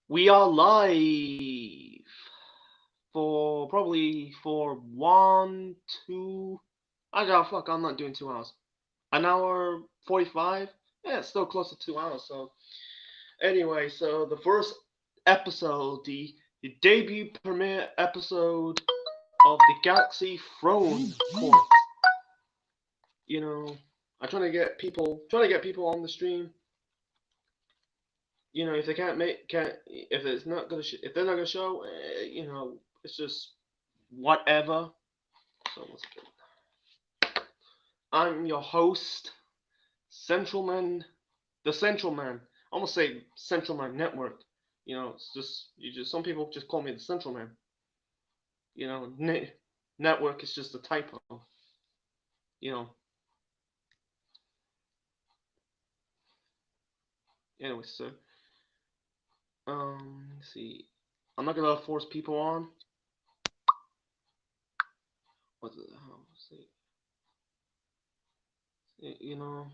We are live for 2. I got fuck. I'm not doing 2 hours. An hour 45. Yeah, it's still close to 2 hours. So anyway, so the first episode, the debut premiere episode of the Galaxy Throne Court. You know, I'm trying to get people on the stream. If they can't, if it's not gonna, if they're not gonna show, it's just whatever. So once again, I'm your host, Central Man, the Central Man. I almost say Central Man Network. It's just some people just call me the Central Man. Network is just a typo. You know. Anyway, so let's see. I'm not gonna force people on. What the hell? Let's see. You know.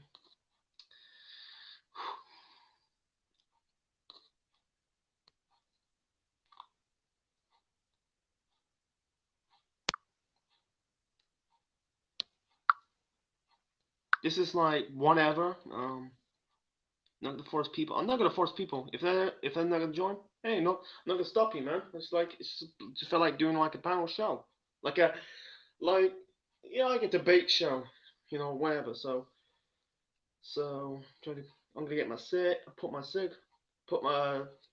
This is like whatever. Not gonna force people. I'm not gonna force people. If they're not gonna join, hey, no, I'm not gonna stop you, man. Just felt like doing like a panel show, like a like like a debate show, whatever. So I'm gonna get my cig, put my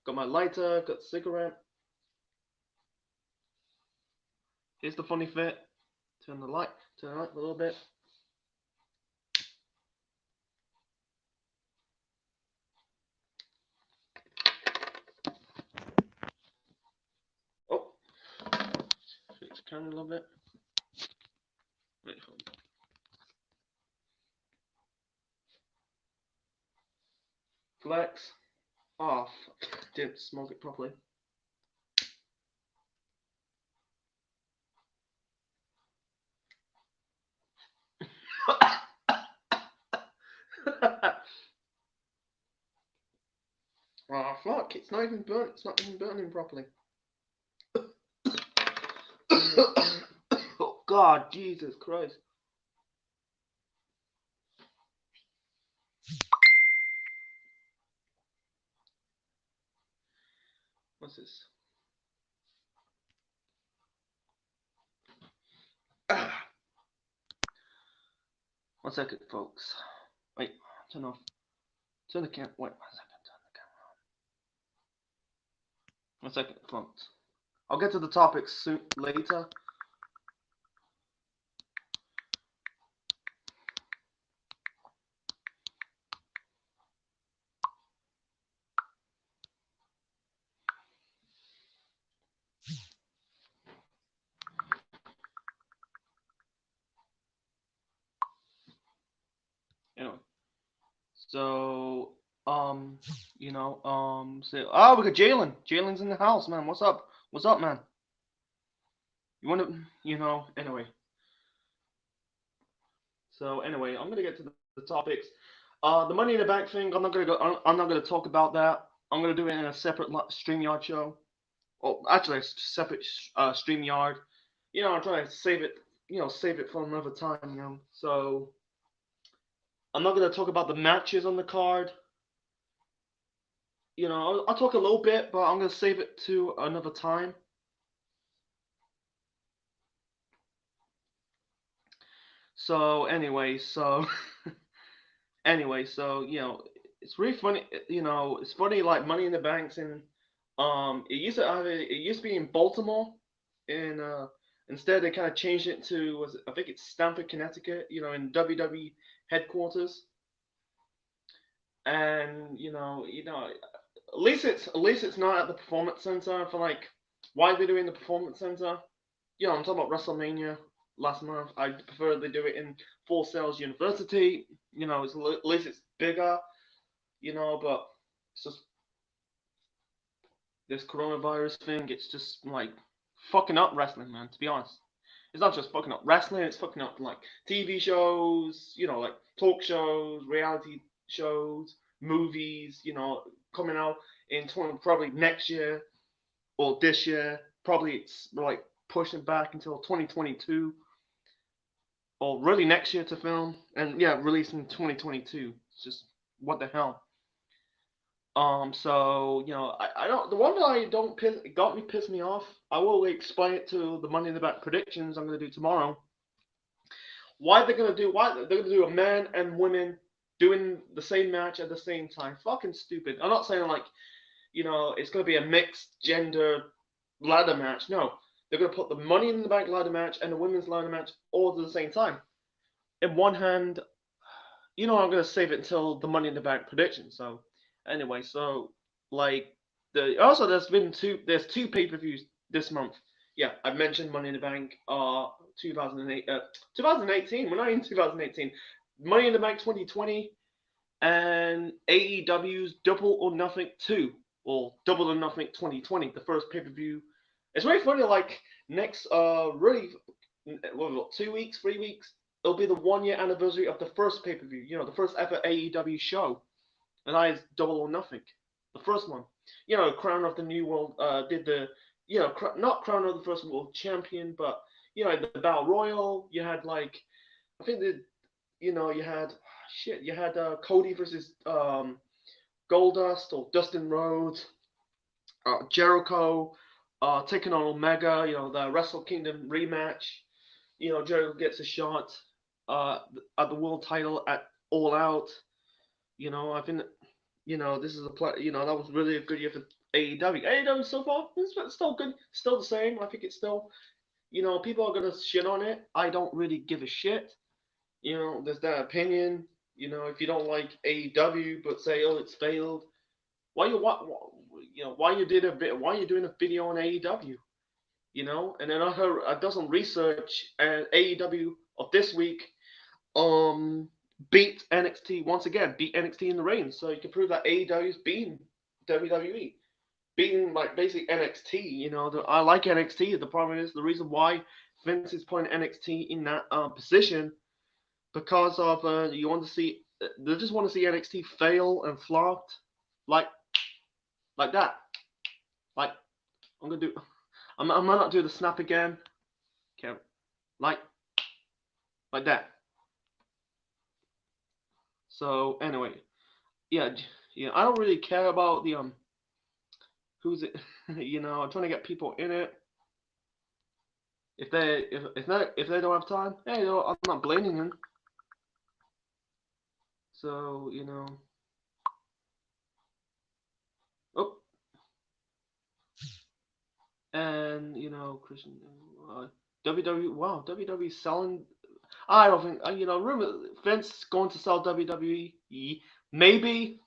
got my lighter, got the cigarette. Here's the funny fit. Turn the light a little bit. Oh, fix the camera a little bit. Wait, hold on. Flex off. Didn't smoke it properly. Oh fuck! It's not even burnt. It's not even burning properly. Oh God, Jesus Christ! What's this? 1 second, folks. Wait, turn off. Turn the cam. Wait, 1 second. Turn the camera on. 1 second, folks. I'll get to the topics soon later. Anyway, so say, oh, we got Jalen. Jalen's in the house, man. What's up? What's up, man? You want to, anyway. So anyway, I'm gonna get to the topics. The Money in the Bank thing. I'm not gonna go. I'm not gonna talk about that. I'm gonna do it in a separate Streamyard show. Well, actually, a separate Streamyard. I'm trying to save it. Save it for another time. So I'm not gonna talk about the matches on the card. I'll talk a little bit, but I'm gonna save it to another time. So anyway, it's really funny. It's funny like Money in the Banks and it used to be in Baltimore, and instead they kind of changed it to I think it's Stamford, Connecticut. In WWE headquarters, and at least it's not at the Performance Center. For like, why are they doing the Performance Center? I'm talking about WrestleMania last month. I prefer they do it in Full Sail's University. At least it's bigger. But it's just this coronavirus thing. It's just like fucking up wrestling, man. To be honest, it's not just fucking up wrestling. It's fucking up like TV shows. Like talk shows, reality shows, movies, coming out in probably next year or this year. Probably it's like pushing back until 2022 or really next year to film, and yeah, releasing 2022. It's just what the hell. So I don't. The one that I don't piss me off. I will explain it to the Money in the Bank predictions I'm gonna do tomorrow. Why they're gonna do a man and women doing the same match at the same time? Fucking stupid. I'm not saying like it's gonna be a mixed gender ladder match. No, they're gonna put the Money in the Bank ladder match and the women's ladder match all at the same time. In one hand, I'm gonna save it until the Money in the Bank prediction. So anyway, so like there's two pay-per-views this month. Yeah, I mentioned Money in the Bank 2008 2018. We're not in 2018. Money in the Bank 2020 and AEW's Double or Nothing 2 or Double or Nothing 2020, the first pay-per-view. It's very funny like next really what 2 weeks, 3 weeks, it'll be the 1 year anniversary of the first pay per view. The first ever AEW show, and that is Double or Nothing, the first one. Crown of the New World did the not Crown of the First World Champion, but the Battle Royal. You had like I think you had you had Cody versus Goldust or Dustin Rhodes, Jericho taking on Omega. The Wrestle Kingdom rematch. Jericho gets a shot at the world title at All Out. I think this is a play. That was really a good year for AEW. AEW so far, it's still good, still the same. I think it's still, people are gonna shit on it. I don't really give a shit. There's that opinion. If you don't like AEW, but say, oh, it's failed. Why you doing a video on AEW? And then I done some research, and AEW of this week beat NXT once again, beat NXT in the ring. So you can prove that AEW's beating WWE, beating like basically NXT. I like NXT. The problem is the reason why Vince is putting NXT in that position because of you want to see they just want to see NXT fail and flop, like like that. Like I'm gonna do. I might not do the snap again. Okay, like that. So anyway, yeah, I don't really care about the who's it. I'm trying to get people in it. If they don't have time, hey, I'm not blaming them. So oh, and Christian, WWE. Wow, WWE selling. I don't think rumor Vince going to sell WWE. Maybe,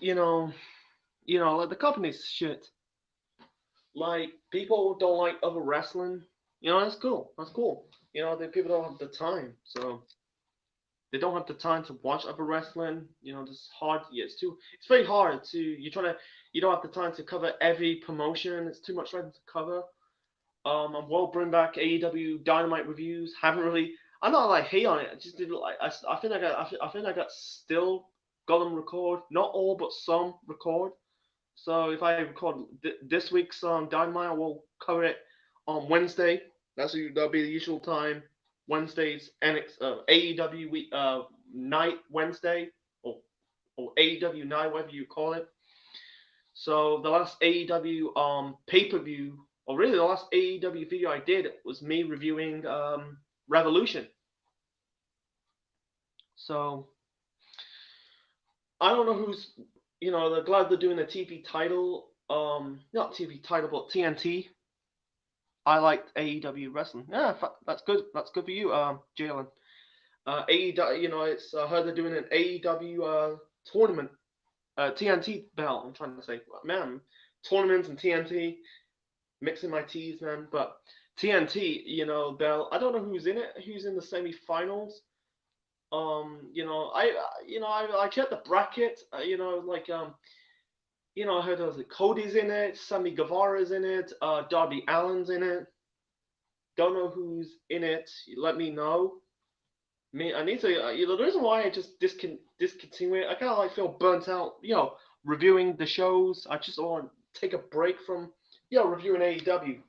you know, like the company's shit. Like people don't like other wrestling. That's cool. That's cool. The people don't have the time, so they don't have the time to watch other wrestling. It's hard. Yeah, It's very hard to. You don't have the time to cover every promotion. It's too much time to cover. I will bring back AEW Dynamite reviews. Haven't really. I'm not like hate on it. I just did like I think I got still got them record. Not all, but some record. So if I record this week's Dynamite, I will cover it on Wednesday. That'll be the usual time. Wednesdays AEW week night Wednesday or AEW night, whatever you call it. So the last AEW pay per view, or really the last AEW video I did was me reviewing Revolution. So I don't know who's they're glad they're doing a TV title, not TV title but TNT. I like AEW wrestling. Yeah, that's good. That's good for you, Jalen. AEW, it's I heard they're doing an AEW tournament, TNT belt. I'm trying to say, man, tournaments and TNT, mixing my T's, man. But TNT, belt. I don't know who's in it. Who's in the semi-finals? I checked the bracket. I heard there was Cody's in it, Sammy Guevara's in it, Darby Allin's in it. Don't know who's in it. Let me know. I need to. The reason why I just discontinue it, I kind of like feel burnt out. Reviewing the shows. I just want to take a break from reviewing AEW.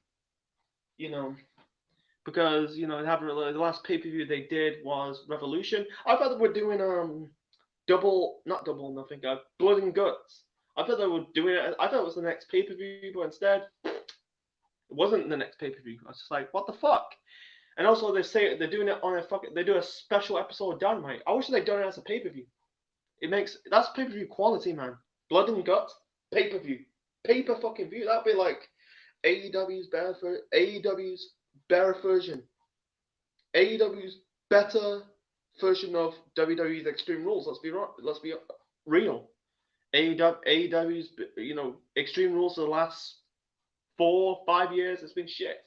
You know, because the last pay per view they did was Revolution. I thought they were doing double, not double nothing, blood and guts. I thought they were doing it. I thought it was the next pay per view, but instead it wasn't the next pay per view. I was just like, what the fuck? And also they say they're doing it on a fucking. They do a special episode of Dynamite. I wish they'd done it as a pay per view. That's pay per view quality, man. Blood and guts, pay per fucking view. That'd be like AEW's better version. AEW's better version of WWE's Extreme Rules. Let's be real. AEW's Extreme Rules for the last 4 5 years has been shit.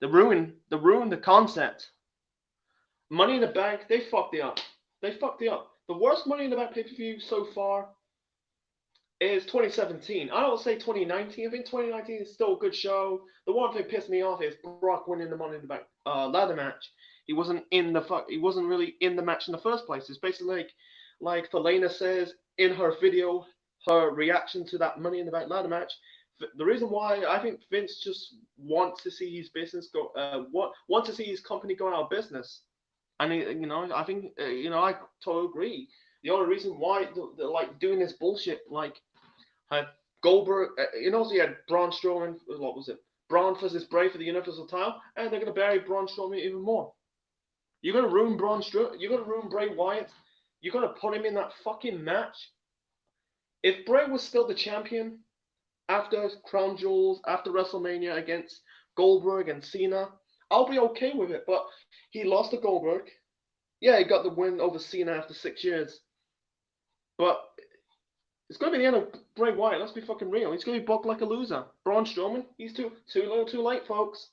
They ruined the concept. Money in the Bank, they fucked it up. The worst Money in the Bank pay per view so far is 2017. I don't say 2019. I think 2019 is still a good show. The one thing that pissed me off is Brock winning the Money in the Bank ladder match. He wasn't really in the match in the first place. It's basically like Thelena says in her video, her reaction to that Money in the Bank ladder match. The reason why I think Vince just wants to see his business wants to see his company go out of business. And I think I totally agree. The only reason why they're like doing this bullshit, like had Goldberg, so you had Braun Strowman. What was it? Braun versus Bray for the Universal title, and they're gonna bury Braun Strowman even more. You're gonna ruin Braun Strowman. You're gonna ruin Bray Wyatt. You're gonna put him in that fucking match. If Bray was still the champion after Crown Jewels, after WrestleMania against Goldberg and Cena, I'll be okay with it. But he lost to Goldberg. Yeah, he got the win over Cena after 6 years. But it's going to be the end of Bray Wyatt. Let's be fucking real. He's going to be booked like a loser. Braun Strowman, he's too little, too late, folks.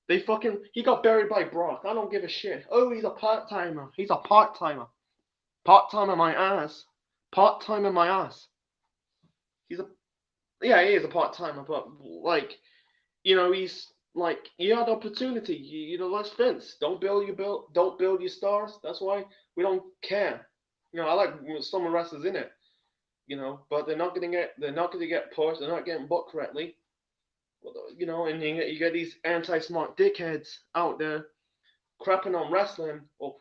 He got buried by Brock. I don't give a shit. Oh, he's a part timer. He's a part timer. Part timer my ass. Part timer my ass. He is a part timer, but he's like you had opportunity. Let's Vince. Don't build your stars. That's why we don't care. I like some wrestlers in it. But they're not gonna get pushed. They're not getting booked correctly. And you get these anti-smart dickheads out there crapping on wrestling or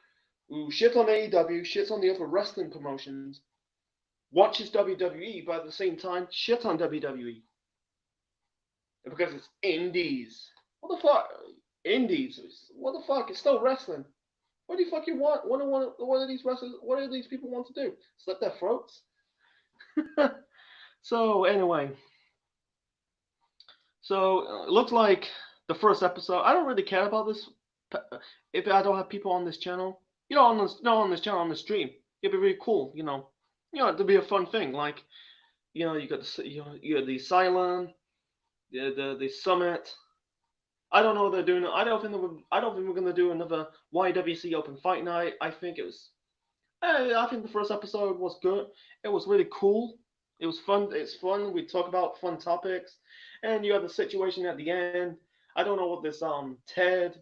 who shit on AEW, shits on the other wrestling promotions, watches WWE, but at the same time shit on WWE because it's indies. What the fuck? Indies. What the fuck? It's still wrestling. What do you fucking want? What do these wrestlers? What do these people want to do? Slit their throats? So anyway, it looks like the first episode. I don't really care about this if I don't have people on this channel. On this channel, on the stream, it'd be really cool. It'd be a fun thing. Like, you got the Asylum, the Summit. I don't know what they're doing. I don't think we're gonna do another YWC Open Fight Night. I think the first episode was good. It was really cool. It was fun. It's fun. We talk about fun topics, and you have the situation at the end. I don't know what this Ted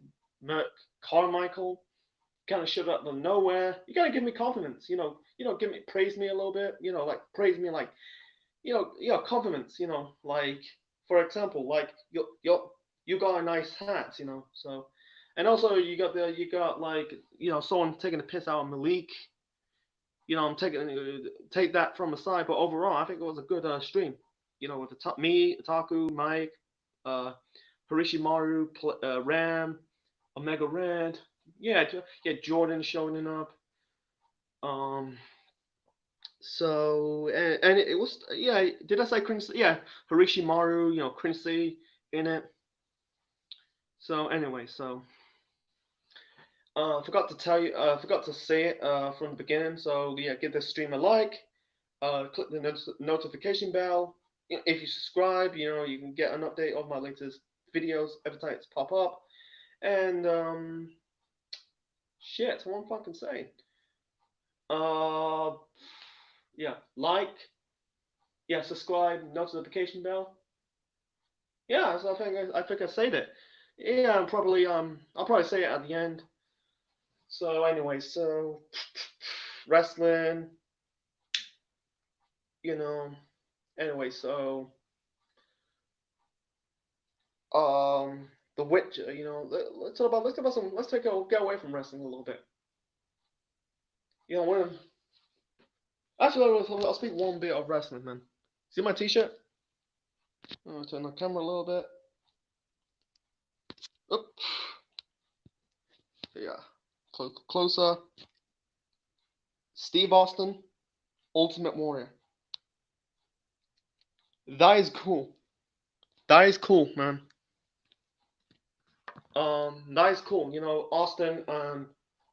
Carmichael kind of showed up out of nowhere. You gotta give me confidence. Praise me a little bit. Like praise me like, compliments. Like for example, like you got a nice hat. So, and also you got like someone taking a piss out of Malik. I'm take that from the side, but overall, I think it was a good stream. With me, Taku, Mike, Harishimaru, Ram, Omega Red, yeah, Jordan showing up. So and it was Did I say Quincy? Yeah, Harishimaru, Quincy in it. So anyway, forgot to say it from the beginning. So yeah, give this stream a like. Click the notification bell. If you subscribe, you can get an update of my latest videos every time it's pop up. And shit, what am I fucking saying? Yeah, like, yeah, subscribe, notification bell. Yeah, so I think I said it. Yeah, I'll probably say it at the end. So anyway, so wrestling, you know. Anyway, so the witch, let's talk about some. Let's get away from wrestling a little bit. You know, when actually I'll speak one bit of wrestling, man. See my T-shirt? I'll turn the camera a little bit. Oop. Yeah, closer. Steve Austin, Ultimate Warrior. That is cool. That is cool, man. That is cool. You know, Austin and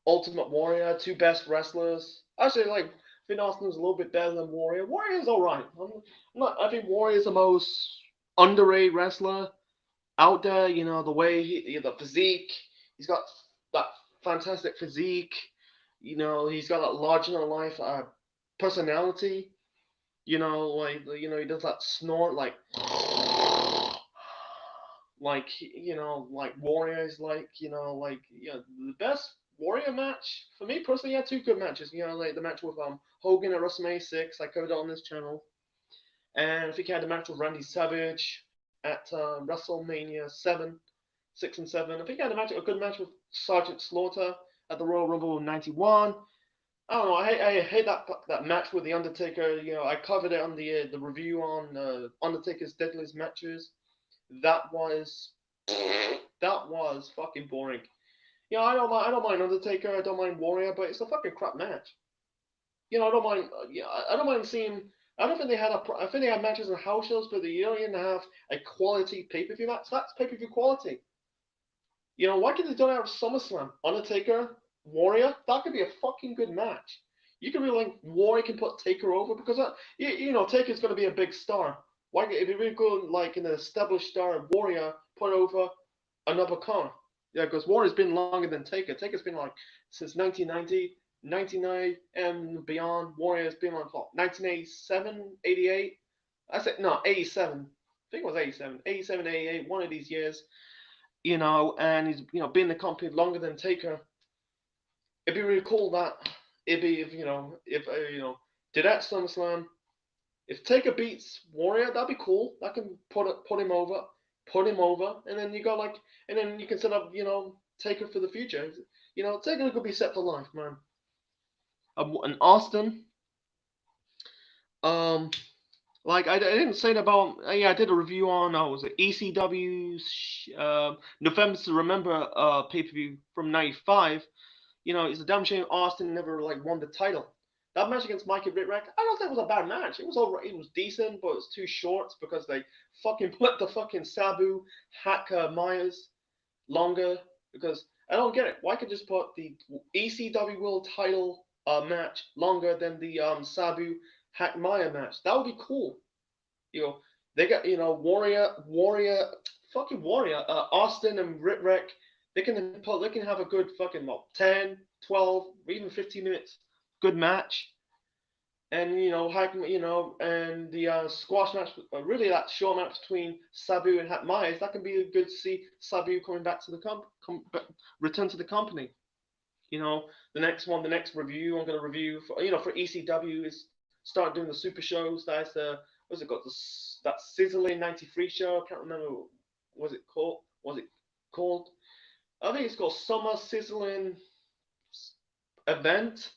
Ultimate Warrior, two best wrestlers. Actually, like, I think Austin is a little bit better than Warrior. Warrior's alright. I'm not. I think Warrior's the most underrated wrestler out there. You know, the way the physique. He's got that fantastic physique. You know, he's got that larger than life personality. He does that snort like Warriors, the best Warrior match for me personally. He had two good matches. You know, like the match with Hogan at WrestleMania 6. I covered it on this channel, and I think he had a match with Randy Savage at WrestleMania 7, 6 and 7. I think he had a good match with Sergeant Slaughter at the Royal Rumble '91. I don't know. I hate that match with the Undertaker. You know, I covered it on the review on Undertaker's Deadliest Matches. That was that was fucking boring. You know, I don't mind Undertaker. I don't mind Warrior, but it's a fucking crap match. You know, I don't mind. I don't mind seeing. I don't think they had a. I think they had matches in house shows, but you don't even have a quality pay per view match. That's pay per view quality. You know, why can't they do that at SummerSlam? Undertaker, Warrior, that could be a fucking good match. You can really like Warrior can put Taker over because Taker's going to be a big star. Why it'd be really good like an established star Warrior put over another car. Yeah, because Warrior's been longer than Taker. Taker's been like since 1990, 99 and beyond. Warrior's been like what, 1987, 88. I said no, 87. I think it was 87, 87, 88. One of these years, and he's been in the company longer than Taker. It'd be really cool that it'd be if did at SummerSlam. If Taker beats Warrior, that'd be cool. That can put him over, and then and then you can set up Taker for the future. Taker could be set for life, man. And Austin, um, I didn't say it about. Yeah, I did a review on. Was it ECW's November to Remember pay per view from '95. It's a damn shame Austin never won the title. That match against Mikey Whipwreck, I don't think it was a bad match. It was all right. It was decent, but it was too short because they fucking put the fucking Sabu Hack Myers longer. Because I don't get it. Why could just put the ECW World Title match longer than the Sabu Hack Meyer match? That would be cool. They got fucking Warrior, Austin and Whipwreck. They can have a good fucking 10, 12, or even 15 minutes good match. And and the squash match, really that short match between Sabu and Hack Myers, that can be good to see Sabu coming back to the return to the company. The next review I'm going to review for ECW is start doing the super shows. That's what's it got? That Sizzling '93 show. I can't remember. Was it called? Was it called? I think it's called Summer Sizzling Event.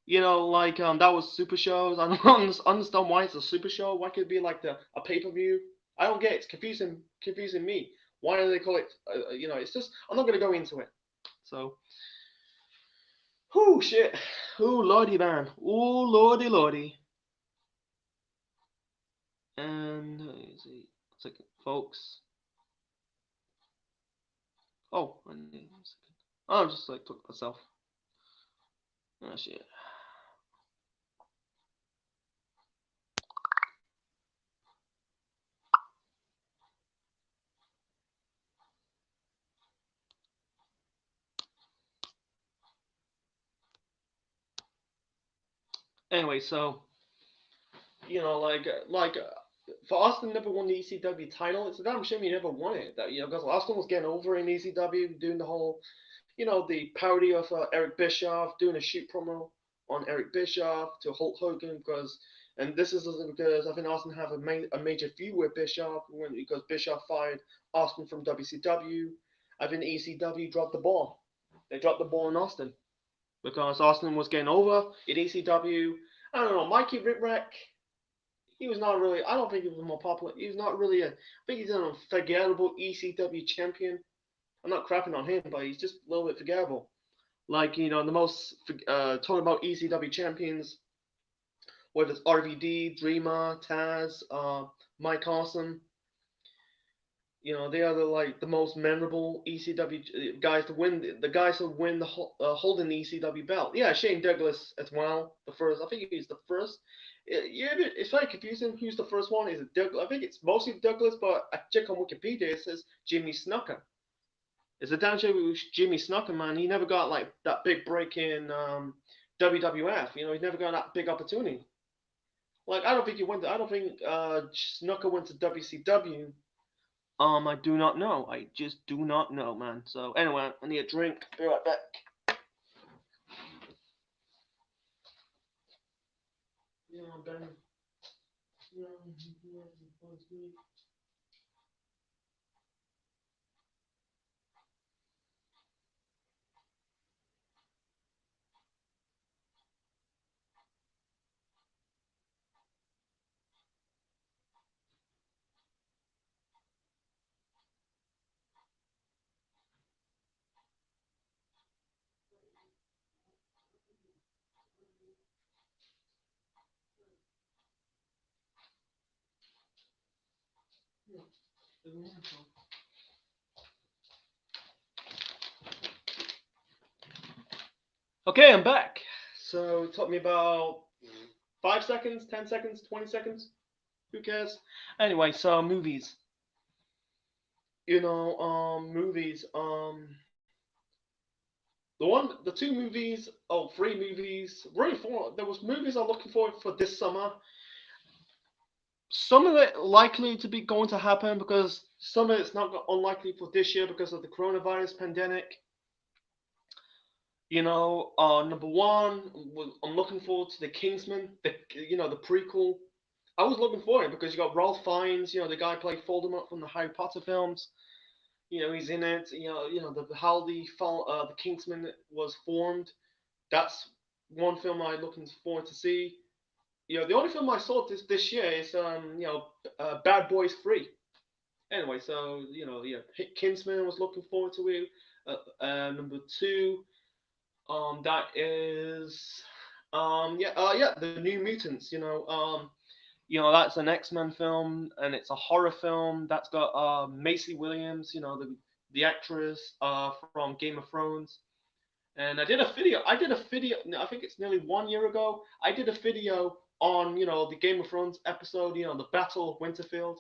That was super shows. I don't understand why it's a super show. Why could it be like a pay per view? I don't get it. It's confusing me. Why do they call it? It's just I'm not gonna go into it. So, whoo shit, whoo lordy man, ooh lordy. And let's see, second, folks. Oh, I need a second. I'll just took myself. Oh shit. Anyway, so for Austin never won the ECW title. It's a damn shame he never won it. Because Austin was getting over in ECW, doing the whole the parody of Eric Bischoff doing a shoot promo on Eric Bischoff to Hulk Hogan and this is because I think Austin have a major feud with Bischoff because Bischoff fired Austin from WCW. I think ECW dropped the ball. They dropped the ball in Austin because Austin was getting over in ECW. I don't know, Mikey Whipwreck. He was not really. I don't think he was more popular. He was not really a. I think he's an unforgettable ECW champion. I'm not crapping on him, but he's just a little bit forgettable. Like the most talking about ECW champions, whether it's RVD, Dreamer, Taz, Mike Awesome. They are the most memorable ECW guys to win the guys who win the holding the ECW belt. Yeah, Shane Douglas as well. The first, I think he's the first. Yeah, it's very confusing. Who's the first one? Is it Douglas? I think it's mostly Douglas, but I check on Wikipedia. It says Jimmy Snuka. It's a damn shame with Jimmy Snuka, man. He never got like that big break in WWF. He never got that big opportunity. Like I don't think he went. I don't think Snuka went to WCW. I do not know. I just do not know, man. So anyway, I need a drink. Be right back. Yeah, Ben. Yeah, Okay, I'm back. So it took me about 5 seconds, 10 seconds, 20 seconds. Who cares? Anyway, so movies. Movies. The two movies, three movies, really four. There was movies I'm looking for this summer. Some of it likely to be going to happen because some of it's not unlikely for this year because of the coronavirus pandemic. Number one, I'm looking forward to the Kingsman, the prequel. I was looking for it because you got Ralph Fiennes, the guy played Voldemort from the Harry Potter films. He's in it. How the Kingsman was formed. That's one film I'm looking forward to see. The only film I saw this year is Bad Boys 3. Anyway, so yeah, Kingsman was looking forward to it. Number two, that is the New Mutants. That's an X-Men film and it's a horror film that's got Macy Williams, the actress from Game of Thrones. And I did a video. I think it's nearly 1 year ago. I did a video on the Game of Thrones episode. The Battle of Winterfell.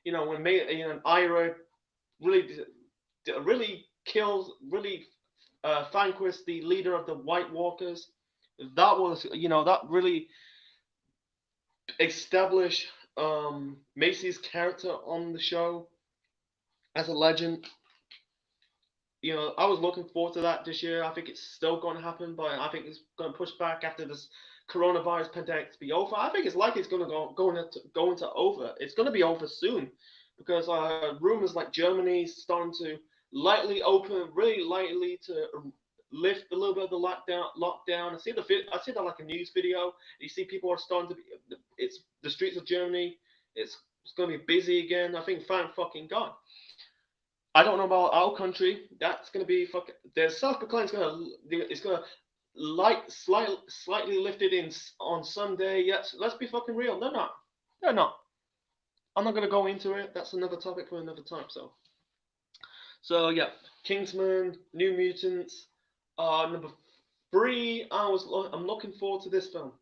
When Ira really kills, really vanquished the leader of the White Walkers. That was that really established Macy's character on the show as a legend. I was looking forward to that this year. I think it's still going to happen, but I think it's going to push back after this coronavirus pandemic to be over. I think it's likely it's going to go into over. It's going to be over soon because rumors like Germany's starting to really lightly to lift a little bit of the lockdown. I see that like a news video. You see people are starting to be. It's the streets of Germany. It's going to be busy again. I think thank fucking God. I don't know about our country. That's gonna be fucking. The South Carolina's gonna slightly lifted in on Sunday. Yes, let's be fucking real. They're not. They're not. I'm not gonna go into it. That's another topic for another time. So yeah, Kingsman, New Mutants. Number three. I'm looking forward to this film.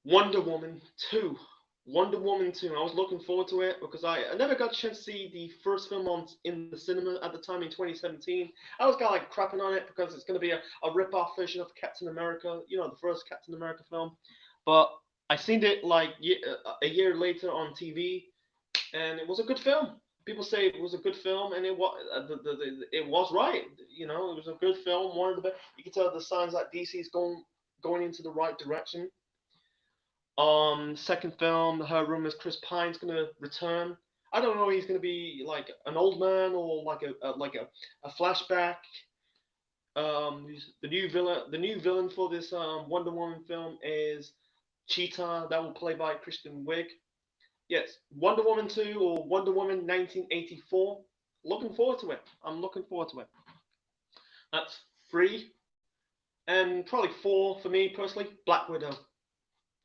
Wonder Woman 2. Wonder Woman 2. I was looking forward to it because I never got a chance to see the first film in the cinema at the time in 2017. I was kind of like crapping on it because it's going to be a rip-off version of Captain America, the first Captain America film. But I seen it like a year later on TV, and it was a good film. People say it was a good film, and it was right. You know, it was a good film. One of the best. You can tell the signs that DC's going into the right direction. Second film, her rumors Chris Pine's gonna return. I don't know if he's gonna be like an old man or like a flashback. The new villain for this Wonder Woman film is Cheetah. That will play by Kristen Wiig. Yes, Wonder Woman 2 or Wonder Woman 1984. Looking forward to it. I'm looking forward to it. That's three. And probably four for me personally, Black Widow.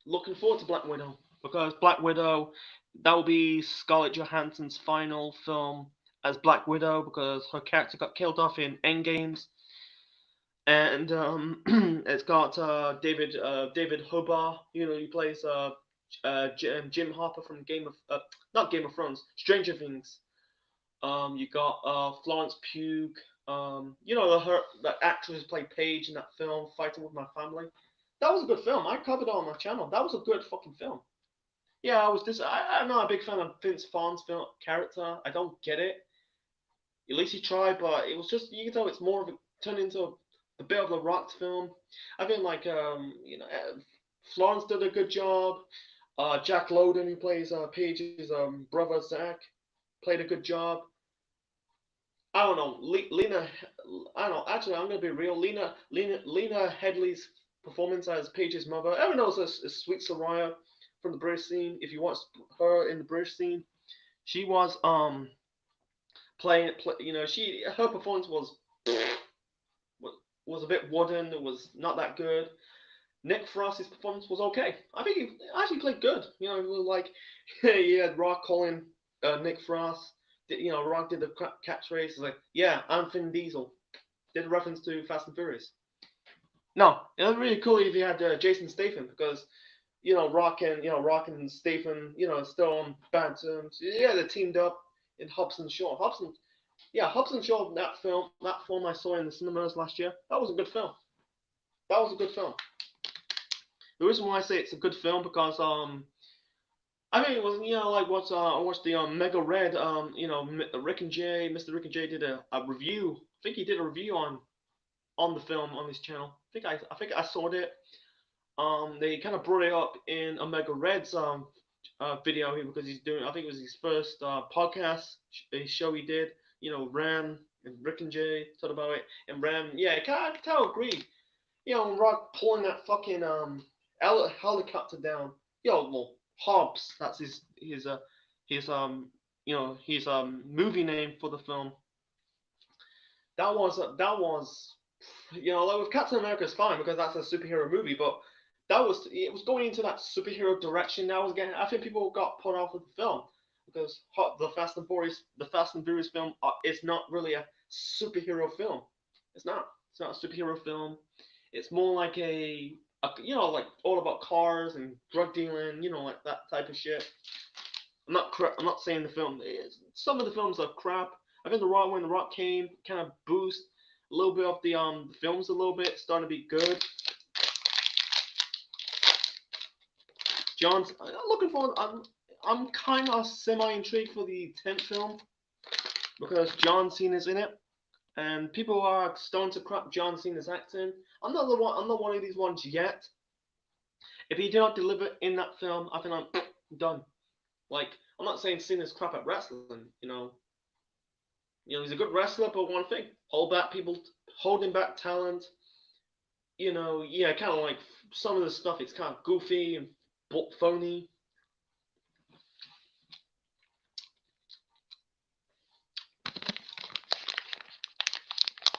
Looking forward to Black Widow. Because Black Widow, that will be Scarlett Johansson's final film as Black Widow because her character got killed off in Endgames. And it's got David Hobart, you know, he plays Jim Harper from Game of not Game of Thrones, Stranger Things. You got Florence Pugh. You know that actress who played Paige in that film, Fighting with My Family. That was a good film. I covered it on my channel. That was a good fucking film. Yeah, I'm not a big fan of Vince Vaughn's film character. I don't get it. At least he tried, but it was just you can tell it's more of a turned into a bit of a rock film. I think Florence did a good job. Jack Lowden, who plays Paige's brother Zach, played a good job. I don't know, Lena. I don't know. Actually, I'm gonna be real. Lena Headley's performance as Paige's mother. Everyone knows as Sweet Soraya from the British scene. If you watch her in the British scene, she was you know, her performance was a bit wooden. It was not that good. Nick Frost's performance was okay. I think he actually played good. You know, it was like he had Rock calling Nick Frost. You know, Rock did the catchphrase. It's like, "Yeah, I'm Vin Diesel." Did a reference to Fast and Furious. No, it was really cool if you had Jason Statham because Rock and Statham, you know, still on bad terms. Yeah, they teamed up in Hobbs and Shaw. Hobbs and Shaw. That film I saw in the cinemas last year. That was a good film. That was a good film. The reason why I say it's a good film because I mean it was like what I watched the Mega Red Rick and Jay Mr. Rick and Jay did a review. I think he did a review on the film on his channel. I think I saw it. They kind of brought it up in Omega Red's video here because he's doing. I think it was his first podcast show he did. You know, Ram and Rick and Jay talked about it, and Ram, yeah, I can tell agree. You know, Rock pulling that fucking helicopter down. Yo, well, Hobbs, that's his his movie name for the film. That was like with Captain America is fine because that's a superhero movie, but it was going into that superhero direction. That was getting. I think people got put off with the film because the Fast and Furious film is not really a superhero film. It's not. It's not a superhero film. It's more like like all about cars and drug dealing. You know, like that type of shit. I'm not saying the film. Some of the films are crap. I think when the Rock came, kind of boost a little bit of the films a little bit, starting to be good. John's looking forward. I'm kind of semi intrigued for the 10th film because John Cena's in it, and people are starting to crap John Cena's acting. I'm not the one. I'm not one of these ones yet. If he did not deliver in that film, I think I'm done. Like I'm not saying Cena's crap at wrestling. He's a good wrestler, but one thing, holding back talent. Yeah, kind of like some of the stuff. It's kind of goofy and phony.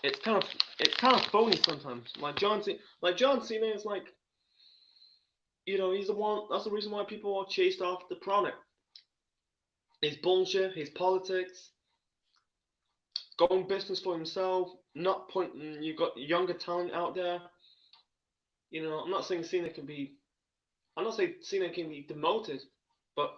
It's kind of phony sometimes. Like John Cena is like, he's the one. That's the reason why people are chased off the product. His bullshit, his politics, going business for himself, not pointing. You got younger talent out there. I'm not saying Cena can be. I'm not saying Cena can be demoted, but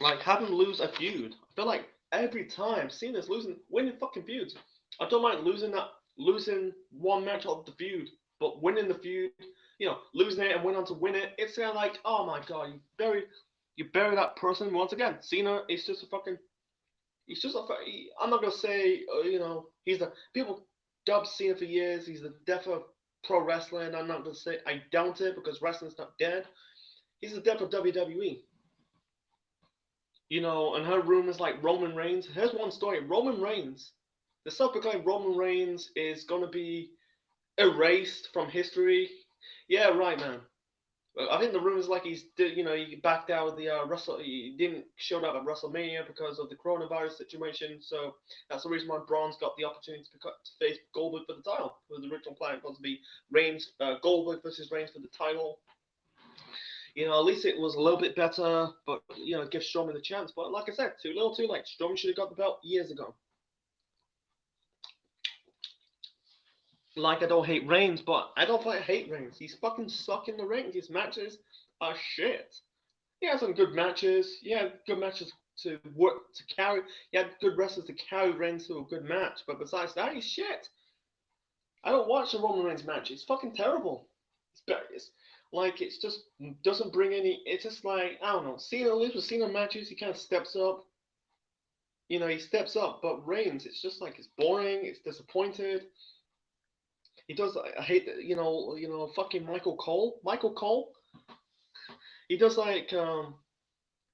like have him lose a feud. I feel like every time Cena's winning fucking feuds. I don't mind losing one match of the feud, but winning the feud, losing it and went on to win it. It's kind of like, oh my god, You bury that person once again. Cena is just a fucking. He's just a. I'm not gonna say he's the people dubbed Cena for years. He's the death of pro wrestling. I'm not gonna say I doubt it because wrestling's not dead. He's the death of WWE. And her rumors like Roman Reigns. Here's one story: Roman Reigns, the self-proclaimed Roman Reigns, is gonna be erased from history. Yeah, right, man. I think the rumors like he backed out of the he didn't show up at WrestleMania because of the coronavirus situation. So that's the reason why Braun's got the opportunity to face Goldberg for the title. Because the original plan was to be Reigns, Goldberg versus Reigns for the title. At least it was a little bit better, but give Strowman the chance. But like I said, too little, too late. Strowman should have got the belt years ago. Like I don't hate Reigns, but I don't hate Reigns. He's fucking suck in the ring. His matches are shit. He had some good matches. He had good matches to work to carry. He had good wrestlers to carry Reigns to a good match. But besides that, he's shit. I don't watch the Roman Reigns match. It's fucking terrible. It's just doesn't bring any. It's just like I don't know. Cena, at least with Cena matches, he kind of steps up. He steps up. But Reigns, it's just like it's boring. It's disappointed. He does. I hate fucking Michael Cole. Michael Cole. He does like the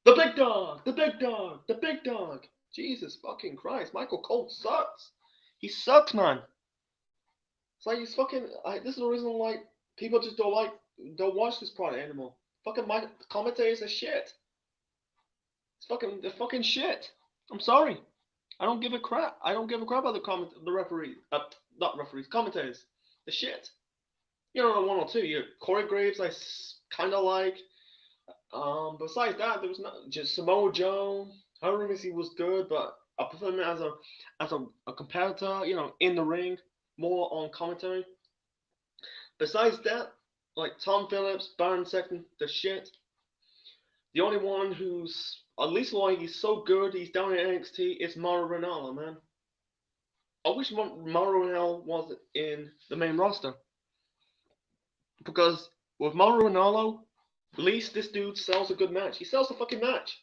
big dog, the big dog, the big dog. Jesus fucking Christ, Michael Cole sucks. He sucks, man. It's like he's fucking. This is the reason why people just don't watch this product anymore. Fucking my commentators are shit. They're fucking shit. I'm sorry. I don't give a crap. I don't give a crap about the referees. Not referees, commentators. The shit. The one or two. Corey Graves, I kind of like. Besides that, there was just Samoa Joe. Her rumors he was good, but I prefer him as a competitor. In the ring, more on commentary. Besides that, like Tom Phillips, Baron Sexton, the shit. The only one who's at least like he's so good, he's down in NXT. It's Mauro Ranallo, man. I wish Mauro Ranallo was in the main roster because with Mauro Ranallo, at least this dude sells a good match. He sells a fucking match.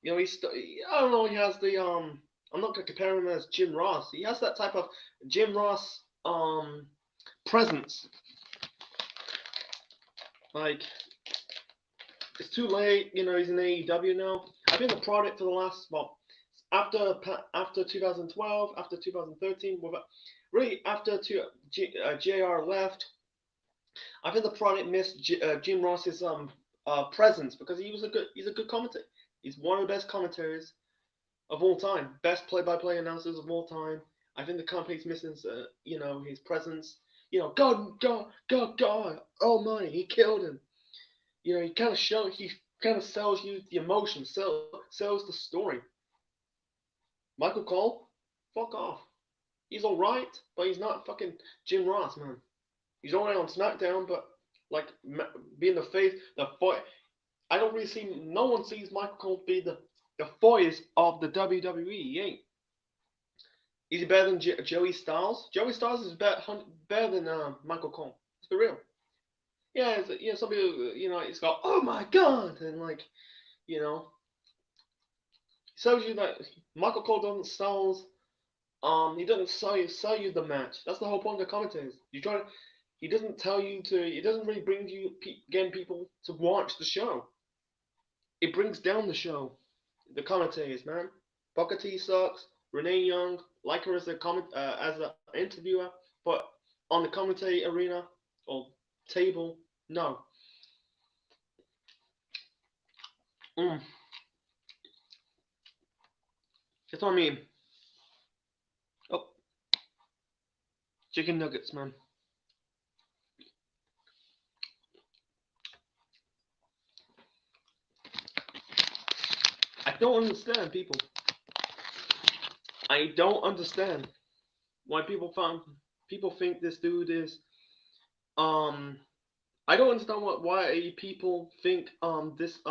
I don't know. He has the I'm not gonna compare him as Jim Ross. He has that type of Jim Ross presence. Like it's too late. He's in AEW now. I've been the product for the last after 2012, after 2013, really after JR left. I think the product missed Jim Ross's presence because he's a good commentator. He's one of the best commentators of all time, best play-by-play announcers of all time. I think the company's missing his presence. God Almighty, he killed him. He kind of sells you the emotion, sells the story. Michael Cole, fuck off. He's alright, but he's not fucking Jim Ross, man. He's alright on SmackDown, but like being the face, the voice. I don't really see. No one sees Michael Cole be the voice of the WWE. He ain't. Is he better than Joey Styles? Joey Styles is better than Michael Cole. Let's be real. Yeah, some people, it's got, oh my god, and like, shows you that Michael Cole doesn't he doesn't sell you the match. That's the whole point of the commentators. He doesn't tell you it doesn't really bring you, getting people to watch the show. It brings down the show. The commentators, man. Booker T sucks. Renee Young, like her as an interviewer, but on the commentary arena or table, no. That's what I mean. Oh, chicken nuggets, man. I don't understand people. I don't understand why people think this dude is I don't understand why people think this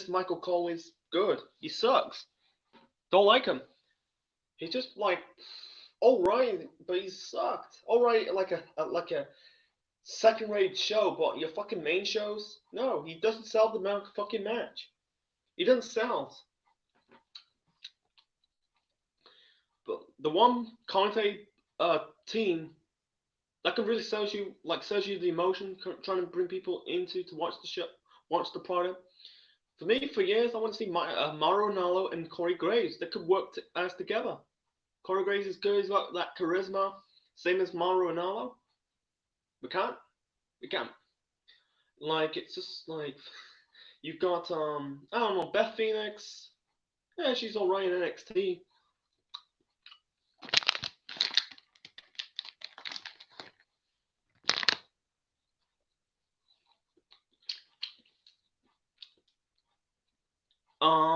Michael Cole is good. He sucks. Don't like him. He's just like alright, but he sucked. Alright, like a second rate show, but your fucking main shows? No, he doesn't sell the fucking match. He doesn't sell. But the one commentary team that can really sells you the emotion, trying to bring people into to watch the show, watch the product. For me, for years, I want to see Mauro Ranallo and Corey Graves. They could work as together. Corey Graves is good. He's got that charisma, same as Mauro Ranallo. We can't. We can't. Like it's just like you've got I don't know, Beth Phoenix. Yeah, she's alright in NXT.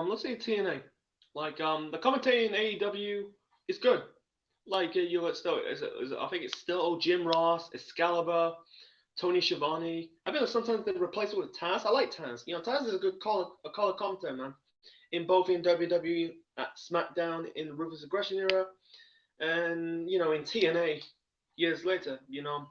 Let's say TNA. Like the commentating in AEW is good. Like you let still I think it's still Jim Ross, Excalibur, Tony Schiavone. I feel like sometimes they replace it with Taz. I like Taz. You know, Taz is a good color commentator, man. In both in WWE at SmackDown in the Ruthless Aggression era, and you know in TNA years later. You know,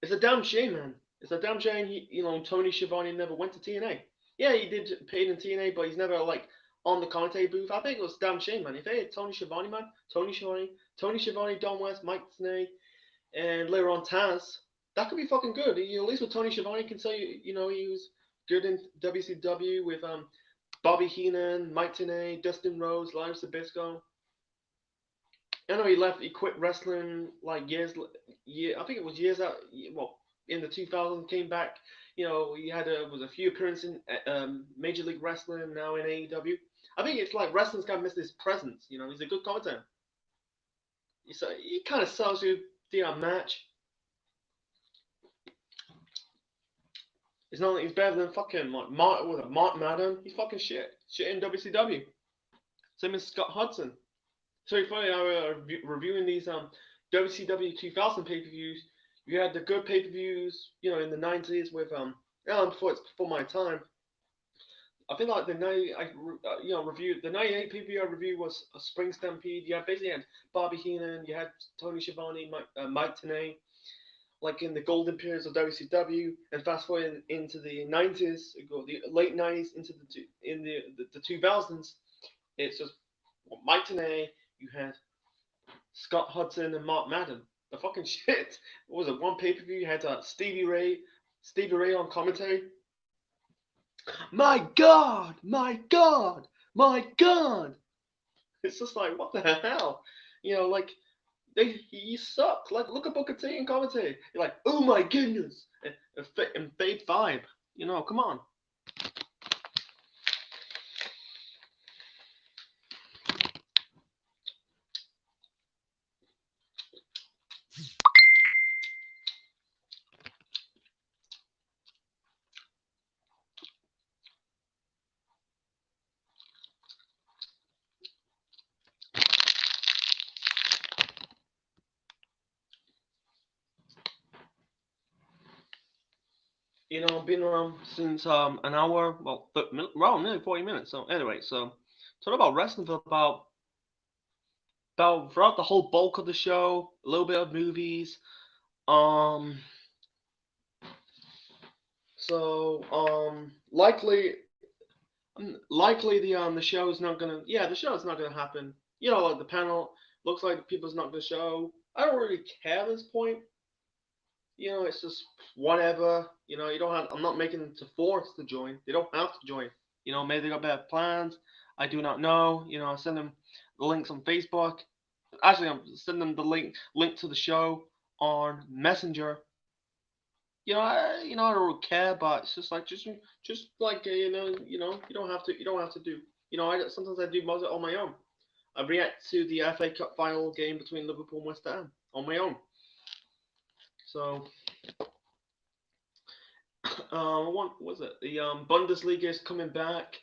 it's a damn shame, man. It's a damn shame. Tony Schiavone never went to TNA. Yeah, he did paid in TNA, but he's never like on the commentary booth. I think it was a damn shame, man. If they had Tony Schiavone, man, Tony Schiavone, Don West, Mike Tenay, and later on Taz, that could be fucking good. At least with Tony Schiavone, can tell you, he was good in WCW with Bobby Heenan, Mike Tenay, Dustin Rhodes, Larry Zbyszko. I know he left. He quit wrestling like I think it was years out. Well, in the 2000s, came back. He had a few appearances in Major League Wrestling. Now in AEW. I think it's like wrestling's kind of missed his presence. He's a good commentator. He kind of sells you the match. It's not like he's better than fucking Mark Madden. He's fucking shit in WCW. Same as Scott Hudson. So funny, I was reviewing these WCW 2000 pay-per-views. You had the good pay-per-views, in the 90s with before my time. I feel like the 90, reviewed the 98 pay-per-view I reviewed was a Spring Stampede. You basically had Bobby Heenan, you had Tony Schiavone, Mike Tenay, like in the golden periods of WCW, and fast forward into the 90s, the late 90s into the 2000s. It's just Mike Tenay. You had Scott Hudson and Mark Madden. The fucking shit. What was it? One pay per view you had Stevie Ray on commentary. My God, my God, my God. It's just like what the hell, like you suck. Like look at Booker T in commentary. You're like, oh my goodness, and Fade 5. Come on. Been around since an hour, well, around nearly 40 minutes. So anyway, talk about wrestling for about throughout the whole bulk of the show, a little bit of movies. Um, likely the show is not gonna. Yeah, the show is not gonna happen. Like the panel looks like people's not gonna show. I don't really care at this point. It's just whatever. You don't have. I'm not making them to force to join. They don't have to join. Maybe they got better plans. I do not know. I send them the links on Facebook. Actually, I'm sending them the link to the show on Messenger. I don't really care, but it's just like like you don't have to do. Sometimes I do most of it on my own. I react to the FA Cup final game between Liverpool and West Ham on my own. So, what was it? The Bundesliga is coming back.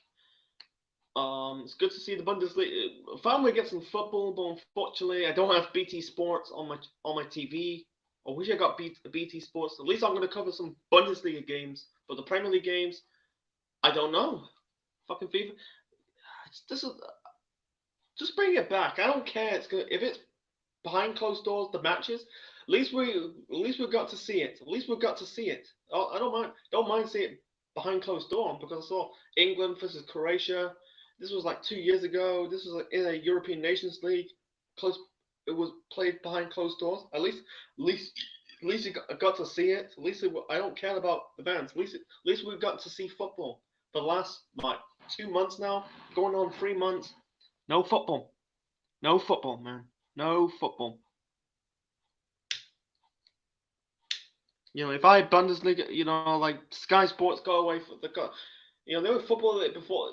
It's good to see the Bundesliga. Finally get some football, but unfortunately, I don't have BT Sports on my TV. I wish I got BT Sports. At least I'm going to cover some Bundesliga games, but the Premier League games, I don't know. Fucking FIFA. Just bring it back. I don't care. If it's behind closed doors, the matches. At least we got to see it. At least we got to see it. I don't mind seeing it behind closed door because I saw England versus Croatia. This was like 2 years ago. This was like in a European Nations League. Close. It was played behind closed doors. At least you got to see it. At least I don't care about events. At least we got to see football. The last like 2 months now, going on 3 months, no football. No football, man. No football. If I had Bundesliga, like Sky Sports go away for the only football that before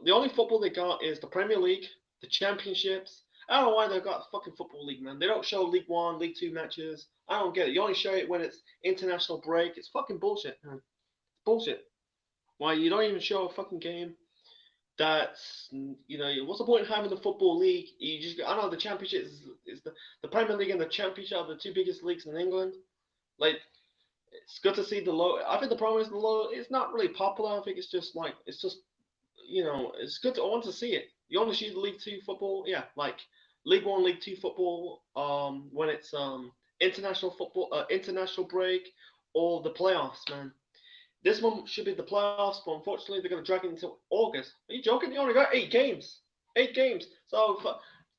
the only football they got is the Premier League, the Championships. I don't know why they got the fucking football league, man. They don't show League One, League Two matches. I don't get it. You only show it when it's international break. It's fucking bullshit, man. It's bullshit. Why you don't even show a fucking game? That's what's the point in having the football league? You just I know the Championship is the Premier League and the Championship are the two biggest leagues in England. Like it's good to see the low. I think the problem is the low. It's not really popular. I think it's just it's good to I want to see it. You only see the League Two football, yeah, like League One, League Two football. When it's international football, international break, or the playoffs, man. This one should be the playoffs, but unfortunately they're gonna drag it until August. Are you joking? You only got 8 games. 8 games. So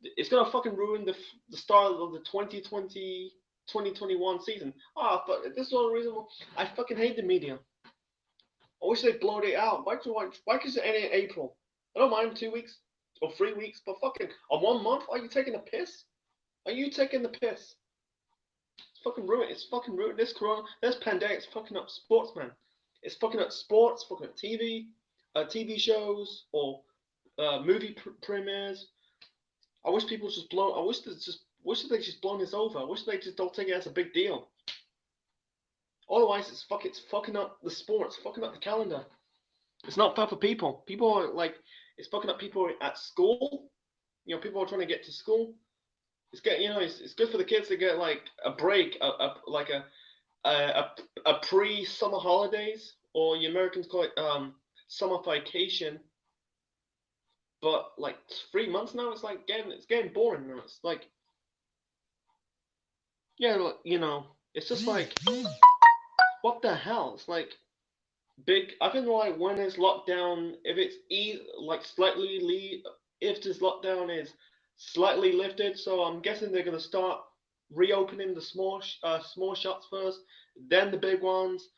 it's gonna fucking ruin the start of the 2021 season. Ah, but this is the only reason why I fucking hate the media. I wish they'd blown it out. Why could it end in April? I don't mind 2 weeks or 3 weeks, but fucking on 1 month, are you taking a piss? Are you taking the piss? It's fucking ruined. It's fucking ruined. This pandemic, it's fucking up sports, man. It's fucking up sports, fucking up TV shows or movie premieres. I wish people just blow. I wish they just blown this over. I wish they just don't take it as a big deal. Otherwise, it's fucking up the sports, fucking up the calendar. It's not fair for people. People are like, it's fucking up people at school. People are trying to get to school. It's getting, it's good for the kids to get like a break, a pre-summer holidays, or the Americans call it summer vacation. But like 3 months now, it's getting boring now. It's like, yeah, it's just like, what the hell? It's like big. I think like when it's locked down, if it's like if this lockdown is slightly lifted, so I'm guessing they're gonna start reopening the small shops first, then the big ones,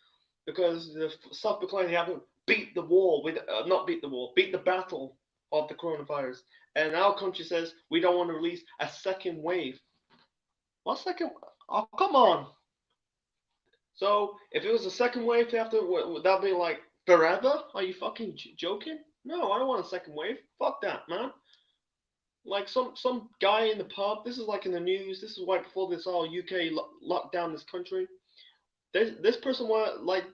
because the South Korea haven't beat the war with not beat the war, beat the battle of the coronavirus, and our country says we don't want to release a second wave. What second? Oh come on! So if it was a second wave after, would that be like forever? Are you fucking joking? No, I don't want a second wave. Fuck that, man. Like some guy in the pub. This is like in the news. This is right before this all UK locked down this country. This person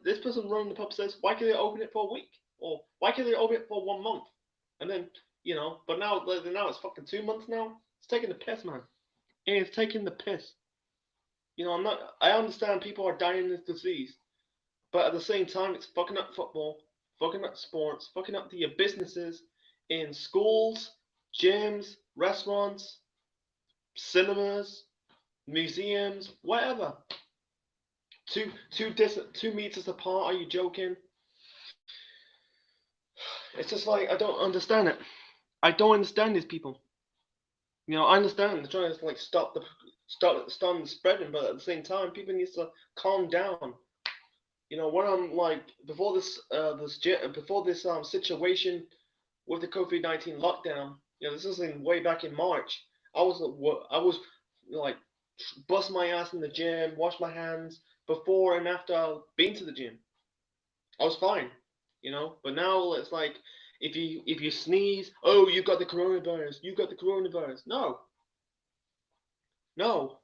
this person running the pub says, why can't they open it for a week, or why can't they open it for 1 month, and then but now it's fucking 2 months now. It's taking the piss, man. It's taking the piss. I'm not. I understand people are dying of this disease, but at the same time, it's fucking up football, fucking up sports, fucking up the businesses in schools, gyms, restaurants, cinemas, museums, whatever. 2 meters apart. Are you joking? It's just like I don't understand it. I don't understand these people. I understand they're trying to like stop the spreading, but at the same time, people need to calm down. When I'm like before this situation with the COVID-19 lockdown, this is in way back in March. I was like bust my ass in the gym, wash my hands before and after being to the gym. I was fine. But now it's like if you sneeze, oh, you got the coronavirus, you got the coronavirus. No, no,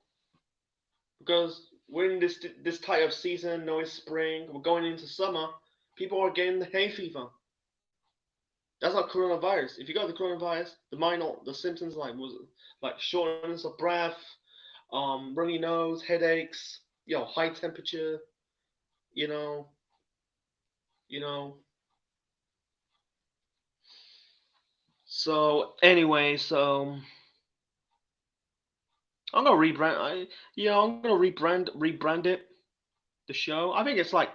because we're in this type of season. No, it's spring. We're going into summer. People are getting the hay fever. That's not coronavirus. If you got the coronavirus, the symptoms like shortness of breath, runny nose, headaches, high temperature, you know, you know. So anyway, I'm gonna rebrand. I'm gonna rebrand it. the show. I think it's like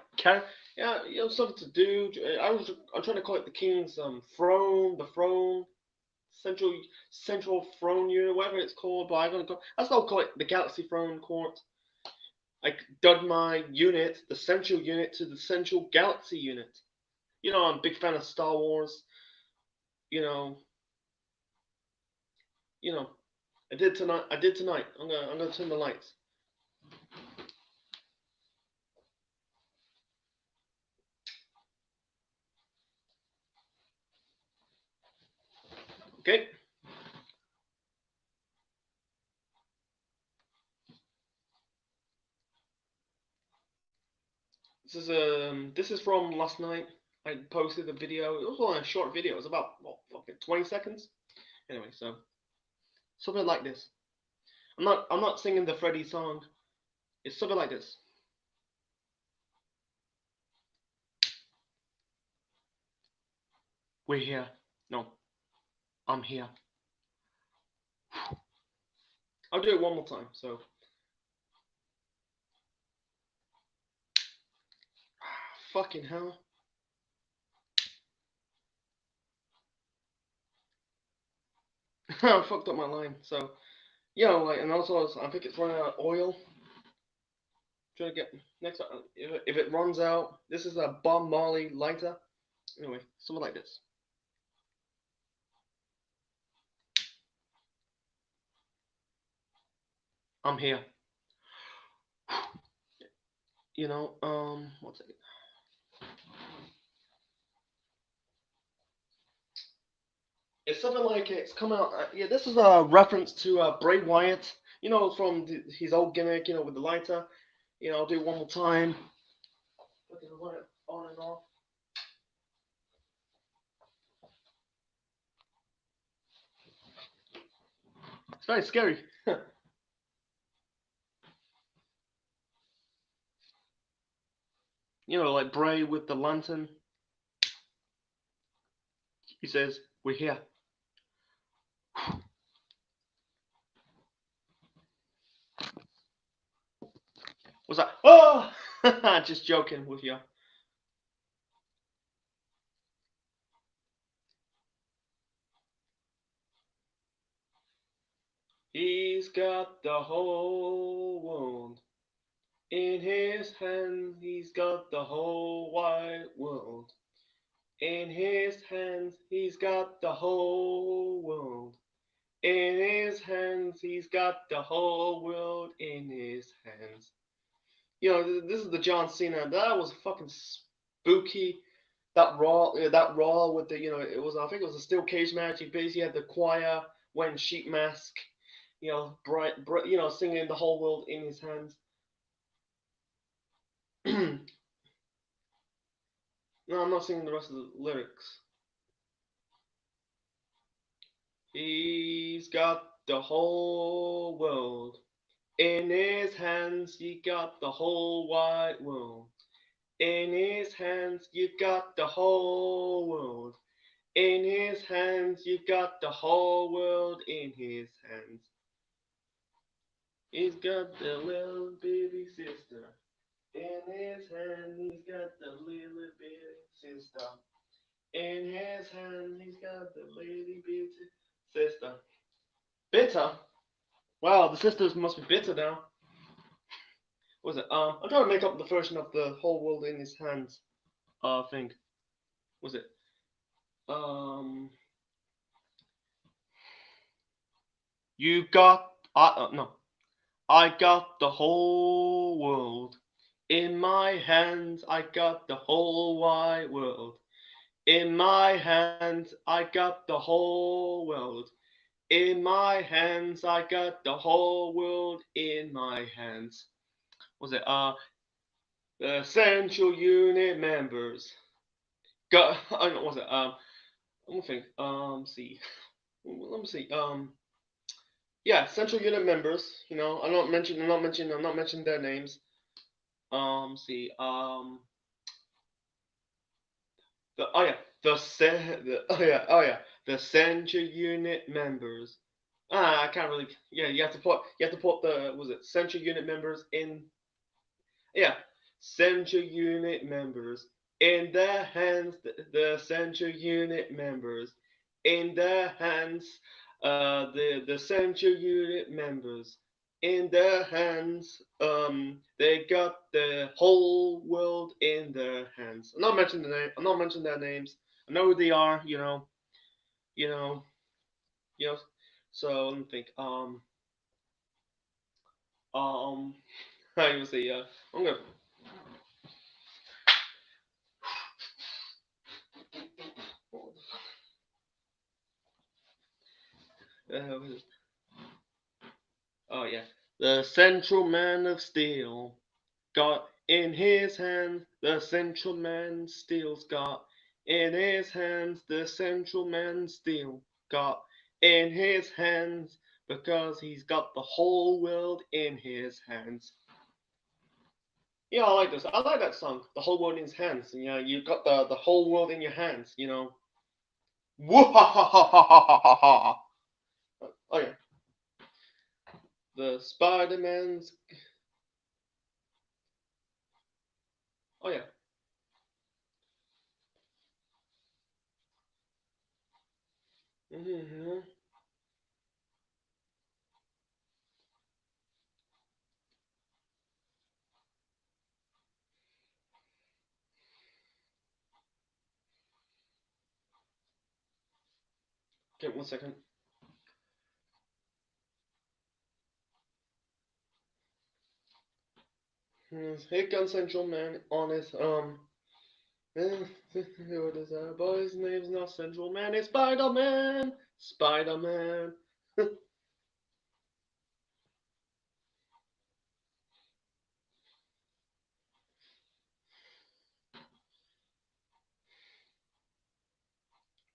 yeah, something to do. I'm trying to call it the King's throne, the throne, central central throne unit, whatever it's called. But I'm gonna call I still call it the Galaxy Throne Court. I done my unit, the central unit, to the central galaxy unit. I'm a big fan of Star Wars. You know, you know. I did tonight. I did tonight. I'm gonna turn the lights. Okay. This is from last night. I posted a video. It was only a short video. It was about what, fucking 20 seconds. Anyway, so something like this. I'm not singing the Freddy song. It's something like this. We're here. No, I'm here. I'll do it one more time. So fucking hell. I fucked up my line. So like, and also I think it's running out of oil. Trying to get next time. If it runs out, this is a Bob Marley lighter. Anyway, something like this. I'm here. What's it? It's something like it's come out. Yeah, this is a reference to Bray Wyatt. From his old gimmick. With the lighter. I'll do it one more time. Put the light on and off. It's very scary. Like Bray with the lantern. He says, "We're here." What's that? Oh, just joking with you. He's got the whole world in his hands. He's got the whole wide world in his hands. He's got the whole world in his hands. He's got the whole world in his hands. This is the John Cena. That was fucking spooky. That Raw with the, I think it was a steel cage match. He basically had the choir wearing sheet mask, bright, singing the whole world in his hands. No, I'm not singing the rest of the lyrics. He's got the whole world in his hands. He got the whole wide world in his hands. You've got the whole world in his hands. You've got the whole world in his hands. He's got the little baby sister in his hand. He's got the little baby sister in his hand. He's got the little baby sister. Bitter? Wow, the sisters must be bitter now. What was it? I'm trying to make up the version of the whole world in his hands. Thing. Was it? You got. No. I got the whole world in my hands. I got the whole wide world in my hands. I got the whole world in my hands. I got the whole world in my hands. Was it? The Central Unit members. Got. I don't know. Was it? Let me think. See. Let me see. Yeah, Central Unit members. I'm not mentioning their names. See. The oh yeah, the Central Unit members. I can't really. Yeah, you have to put the was it Central Unit members in. Yeah, Central Unit members. In their hands, the Central Unit members. In their hands, the Central Unit members. In their hands, they got the whole world in their hands. I'm not mentioning the name. I'm not mentioning their names. I know who they are. You know, you know. So let me think. Um, I would say, I'm gonna. What is Oh yeah, the Central Man of Steel got in his hands. The Central Man Steel's got in his hands. The Central Man Steel got in his hands because he's got the whole world in his hands. Yeah, I like this. I like that song. The whole world in his hands. You know, you got the whole world in your hands. You know. Woo ha ha ha ha ha ha ha. Oh yeah, the Spider Man's. Oh yeah. Mm-hmm. Okay, 1 second. Here comes Central Man on his what is that? But his name's not Central Man. It's Spider Man. Spider Man.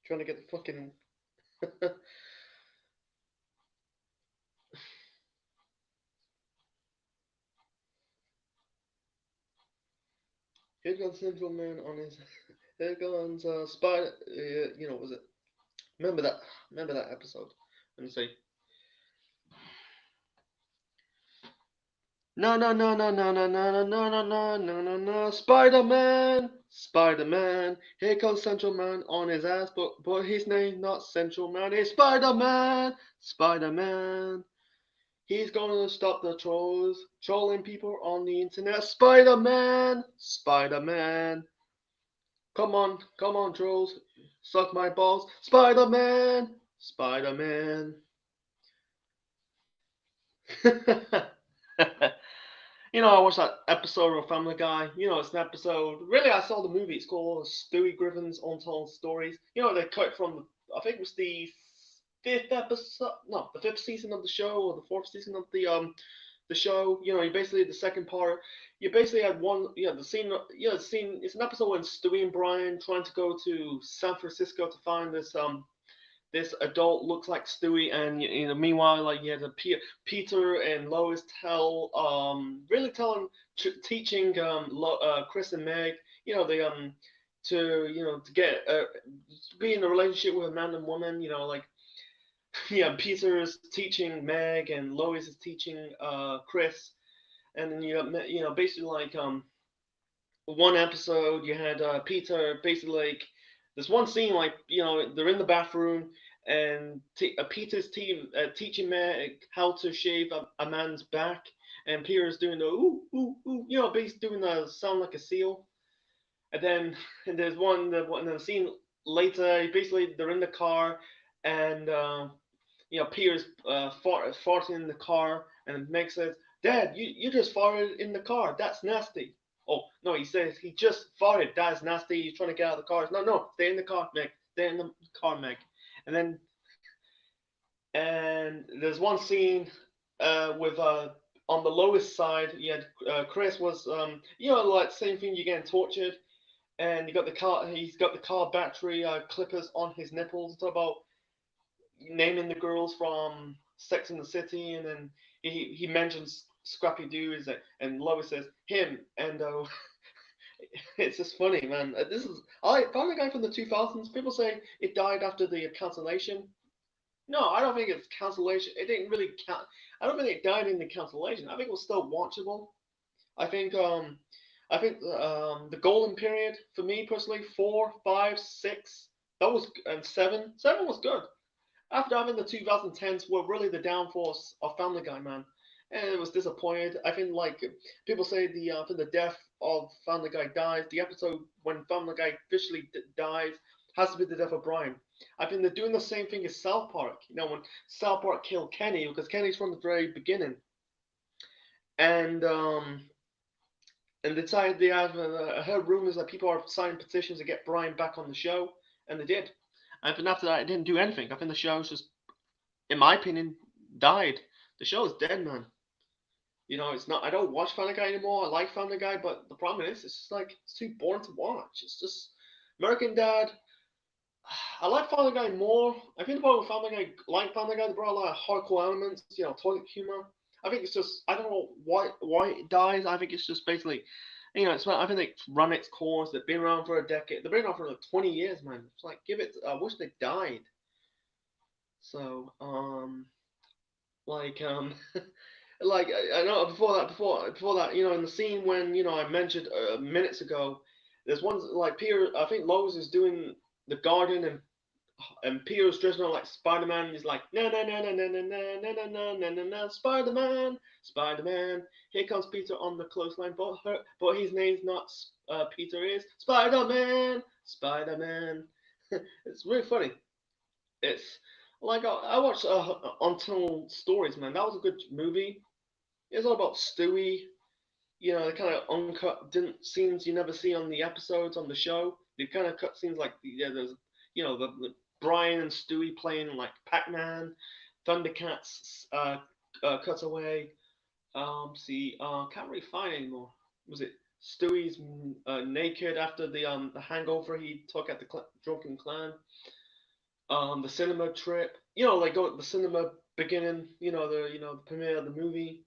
Trying to get the fucking. Here comes Central Man on his. Here comes Spider. Was it? Remember that? Remember that episode? Let me see. No, no, no, no, no, no, no, no, no, no, no, no, no, Spider-Man, Spider-Man. Here comes Central Man on his ass, but his name not Central Man. It's Spider-Man, Spider-Man. He's gonna stop the trolls, trolling people on the internet. Spider-Man, Spider-Man. Come on, trolls, suck my balls. Spider-Man, Spider-Man. I watched that episode of Family Guy. It's an episode. Really, I saw the movie. It's called Stewie Griffin's Untold Stories. They cut from, I think it was the fifth episode, no, the fifth season of the show, or the fourth season of the show. You basically the second part. You basically had one, the scene, the scene. It's an episode when Stewie and Brian trying to go to San Francisco to find this adult looks like Stewie, and meanwhile, like you had Peter and Lois really teaching Chris and Meg, they to get be in a relationship with a man and woman, like yeah, Peter's teaching Meg and Lois is teaching Chris, and then basically like one episode you had Peter basically like there's one scene like they're in the bathroom and Peter's teaching Meg how to shave a man's back, and Peter's doing the ooh ooh ooh, basically doing the sound like a seal, and then and there's the scene later basically they're in the car, and Peter's farting in the car, and Meg says, "Dad, you just farted in the car. That's nasty." Oh no, he says he just farted. That's nasty. He's trying to get out of the car. No, no, stay in the car, Meg. Stay in the car, Meg. And then there's one scene with on the lowest side, you had Chris was like same thing. You're getting tortured, and you got the car. He's got the car battery clippers on his nipples. It's about naming the girls from Sex in the City, and then he mentions Scrappy Doo, and Lois says him, and it's just funny, man. This is I Family Guy from the 2000s. People say it died after the cancellation. No, I don't think it's cancellation. It didn't really count. I don't think it died in the cancellation. I think it was still watchable. I think I think the golden period for me personally, 4, 5, 6, that was and 7 was good. After having the 2010s were really the downfalls of Family Guy, man. And it was disappointed. I think like people say I think the death of Family Guy dies. The episode when Family Guy officially dies has to be the death of Brian. I think they're doing the same thing as South Park. You know when South Park killed Kenny because Kenny's from the very beginning, and decided they have. I heard rumors that people are signing petitions to get Brian back on the show, and they did. And then after that, it didn't do anything. I think the show's just, in my opinion, died. The show is dead, man. You know, it's not. I don't watch Family Guy anymore. I like Family Guy, but the problem is, it's just like it's too boring to watch. It's just American Dad. I like Family Guy more. I think the problem with Family Guy, like Family Guy, they brought a lot of hardcore elements. You know, toilet humor. I think it's just I don't know why it dies. I think it's just basically, you know, I think they run its course. They've been around for a decade. They've been around for like 20 years, man. It's like give it. I wish they died. So like like I know before that, you know, in the scene when you know I mentioned minutes ago, there's one like Peter. I think Lois is doing the garden and Peter's dressing up like Spider Man. He's like na na na na na na na na na na na na Spider Man, Spider Man. Here comes Peter on the clothesline, but his name's not Peter. Is Spider Man, Spider Man. It's really funny. It's like I watched Untold Stories, man. That was a good movie. It's all about Stewie. You know, the kind of uncut didn't scenes you never see on the episodes on the show. The kind of cut scenes like there's you know the Brian and Stewie playing like Pac-Man, Thundercats cuts away. See, can't really find anymore. Was it Stewie's naked after the hangover he took at the drunken clan? The cinema trip. You know, like go the cinema beginning. The premiere of the movie,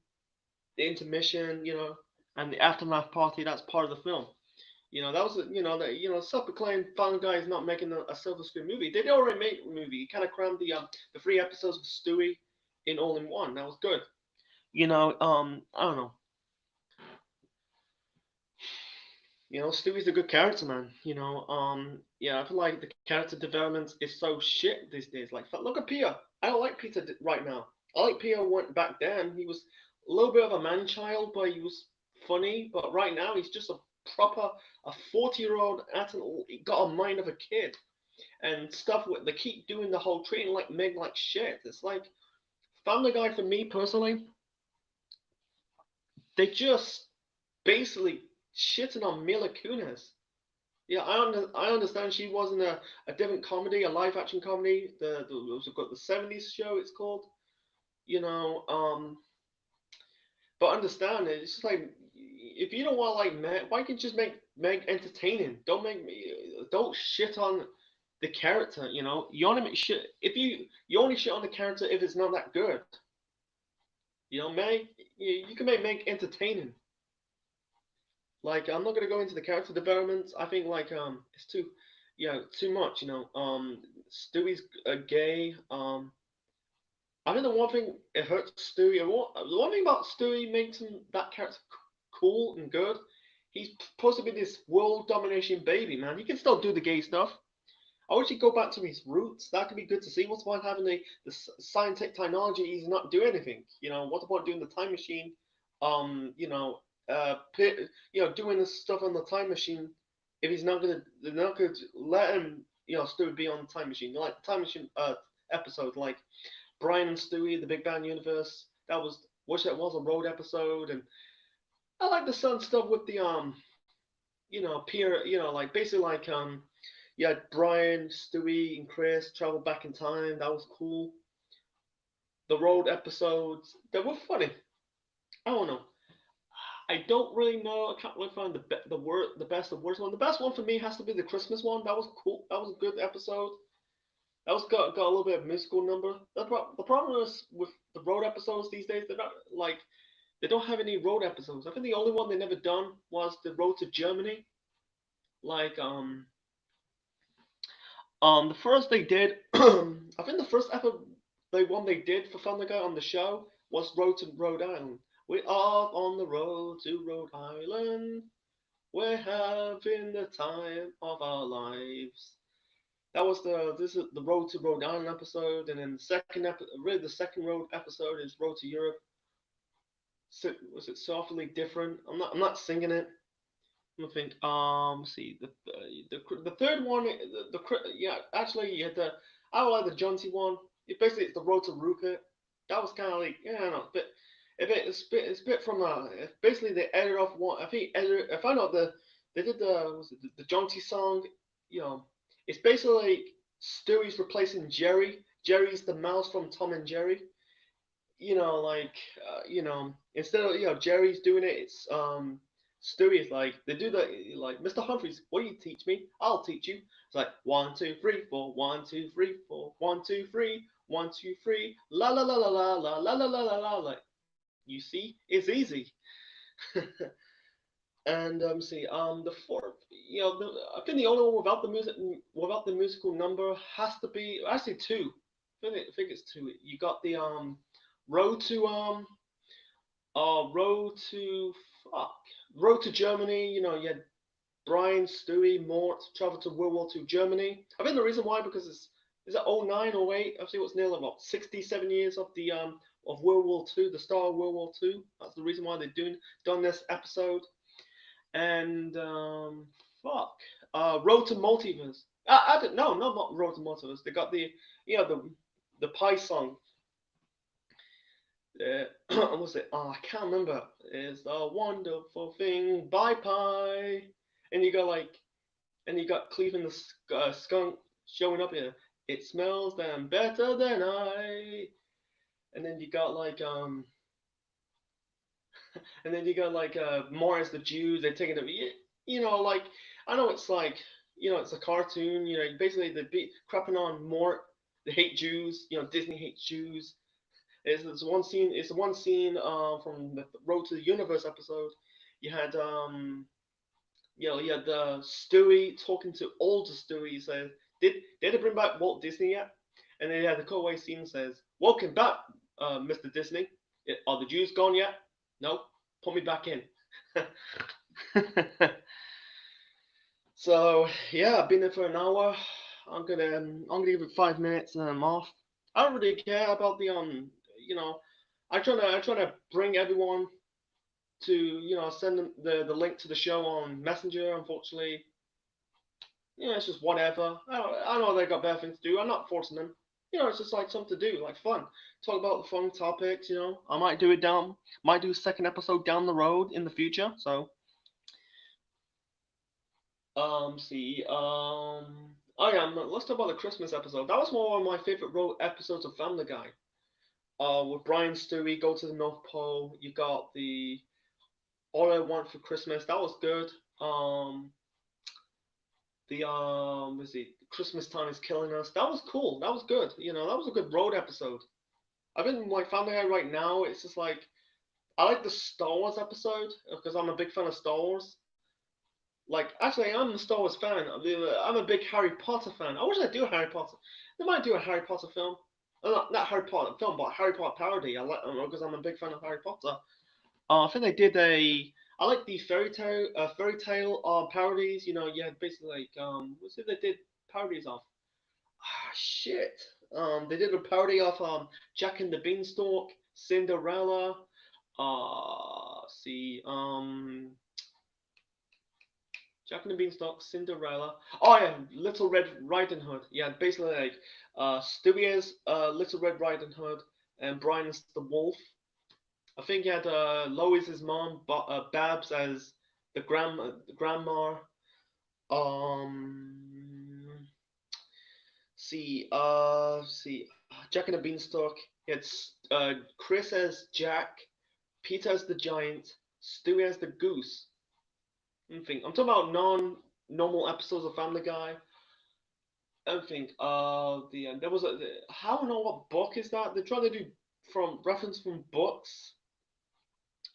the intermission. You know, and the aftermath party. That's part of the film. You know, that was self-proclaimed Family Guy is not making a silver screen movie. They already made a movie. He kind of crammed the 3 episodes with Stewie in all in one. That was good. You know, I don't know. You know, Stewie's a good character, man. Yeah, I feel like the character development is so shit these days. Like, look at Peter. I don't like Peter right now. I like Peter went back then. He was a little bit of a man child, but he was funny. But right now, he's just a 40-year-old athlete. He got a mind of a kid and stuff. They keep doing the whole treating like Meg like shit. It's like Family Guy for me personally. They just basically shitting on Mila Kunis. Yeah, I understand she was in a different comedy, a live action comedy. The 70s show it's called. You know, but understand it. It's just like if you don't want to like Meg, why can't you just make Meg entertaining? Don't shit on the character. You know, you only make shit if you only shit on the character if it's not that good. You know, Meg, you can make Meg entertaining. Like I'm not gonna go into the character development. I think like it's too much. Stewie's gay. I think the one thing it hurts Stewie. The one thing about Stewie makes him that character cool and good. He's supposed to be this world domination baby, man. He can still do the gay stuff. I wish he'd go back to his roots. That could be good to see. What's the point having the scientific technology? He's not doing anything. You know, what's the point doing the time machine? You know, doing this stuff on the time machine if they're not gonna let him, Stewie be on the time machine. Like the time machine episode, like Brian and Stewie, the Big Bang Universe. Wish that was a road episode, and I like the sun stuff with the peer, like basically like yeah, Brian, Stewie, and Chris travel back in time. That was cool. The road episodes, they were funny. I don't know. I don't really know. I can't really find the best, the worst one. The best one for me has to be the Christmas one. That was cool. That was a good episode. That was got a little bit of musical number. The problem is with the road episodes these days. They're not like they don't have any road episodes. I think the only one they never done was the road to Germany. Like the first they did, I think the first episode they did for Family Guy on the show was Road to Rhode Island. We are on the road to Rhode Island. We're having the time of our lives. That was this is the Road to Rhode Island episode, and then the second really the second road episode is Road to Europe. So, was it softly different? I'm not singing it. I think. See the third one. Yeah. Actually, you had the. I like the jaunty one. Basically it's the Road to Rupert. That was kind of like yeah, no, but it's a bit from basically they edited off one. I think edit. I found out they did the was it the jaunty song. You know, it's basically like Stewie's replacing Jerry. Jerry's the mouse from Tom and Jerry. Instead of Jerry's doing it, it's Stewie's like they do the like Mr. Humphries. What do you teach me? I'll teach you. It's like 1 2 3 4, 1 2 3 4, 1 2 3, 1 2 3, la la la la la la la la la la la. Like you see, it's easy. And see, the fourth, I think the only one without the musical number has to be actually two. I think it's two. You got the road to road to fuck, road to Germany. You had Brian, Stewie, Mort travel to World War II Germany. I think the reason why because it's is it 09 or 08? I think what's nearly about 67 years of the of World War II, the start of World War II. That's the reason why they're done this episode. And fuck, Road to Multiverse. I don't no, not Road to Multiverse. They got the Pie song. What was it? Oh, I can't remember. It's a wonderful thing. Bye pie. And you got Cleveland the skunk showing up here. It smells damn better than I. And then you got Morris the Jews. They're taking them. Like I know it's like it's a cartoon. Basically they be crapping on more. They hate Jews. Disney hates Jews. It's one scene. It's one scene from the Road to the Universe episode. You had Stewie talking to older Stewie. He says, "Did they bring back Walt Disney yet?" And then the cutaway scene says, "Welcome back, Mr. Disney. Are the Jews gone yet? No. Put me back in." So yeah, I've been there for an hour. I'm gonna give it 5 minutes and I'm off. I don't really care about the you know I try to bring everyone to send them the link to the show on Messenger. Unfortunately, it's just whatever. I know they got better things to do. I'm not forcing them. It's just like something to do, like fun. Talk about the fun topics. I might do a second episode down the road in the future. So see oh yeah, let's talk about the Christmas episode. That was one of my favorite road episodes of Family Guy. With Brian Stewie go to the North Pole. You got the All I Want for Christmas. That was good. The let's see, Christmas time is killing us. That was cool. That was good. That was a good road episode. I've been like Family Guy right now. It's just like I like the Star Wars episode because I'm a big fan of Star Wars. Like actually, I'm a Star Wars fan. I'm a big Harry Potter fan. I wish I'd do a Harry Potter. They might do a Harry Potter film. Not Harry Potter film, but Harry Potter parody. I like because I'm a big fan of Harry Potter. I think they did a. I like the fairy tale parodies. You had basically like what's it they did parodies of? Ah, shit. They did a parody of Jack and the Beanstalk, Cinderella. See, Jack and the Beanstalk, Cinderella. Oh yeah, Little Red Riding Hood. Yeah, basically like Stewie as Little Red Riding Hood, and Brian as the wolf. I think you had Lois's mom, Babs as the grandma. Um, Jack and the Beanstalk. It's Chris as Jack, Peter as the giant, Stewie as the goose. I'm talking about non-normal episodes of Family Guy. I think there was I don't know what book is that. They're trying to do from reference from books.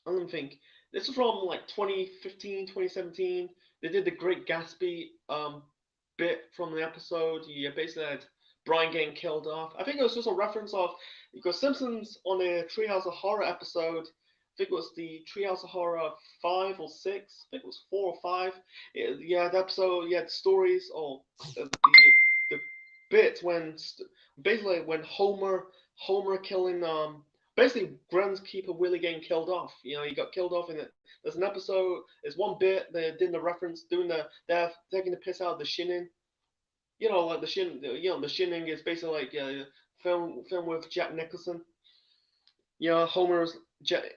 I don't think this is from like 2015, 2017. They did the Great Gatsby bit from the episode. You basically had Brian getting killed off. I think it was just a reference of because Simpsons on the Treehouse of Horror episode. think it was the Treehouse of Horror 5 or 6. I think it was 4 or 5. Yeah, the episode. Yeah, the stories. Oh, the bit when basically when Homer killing basically groundskeeper Willie getting killed off. He got killed off in it. There's an episode. There's one bit they did the reference doing they're taking the piss out of the Shinning. Like the Shin. The Shinning is basically like film with Jack Nicholson. Homer's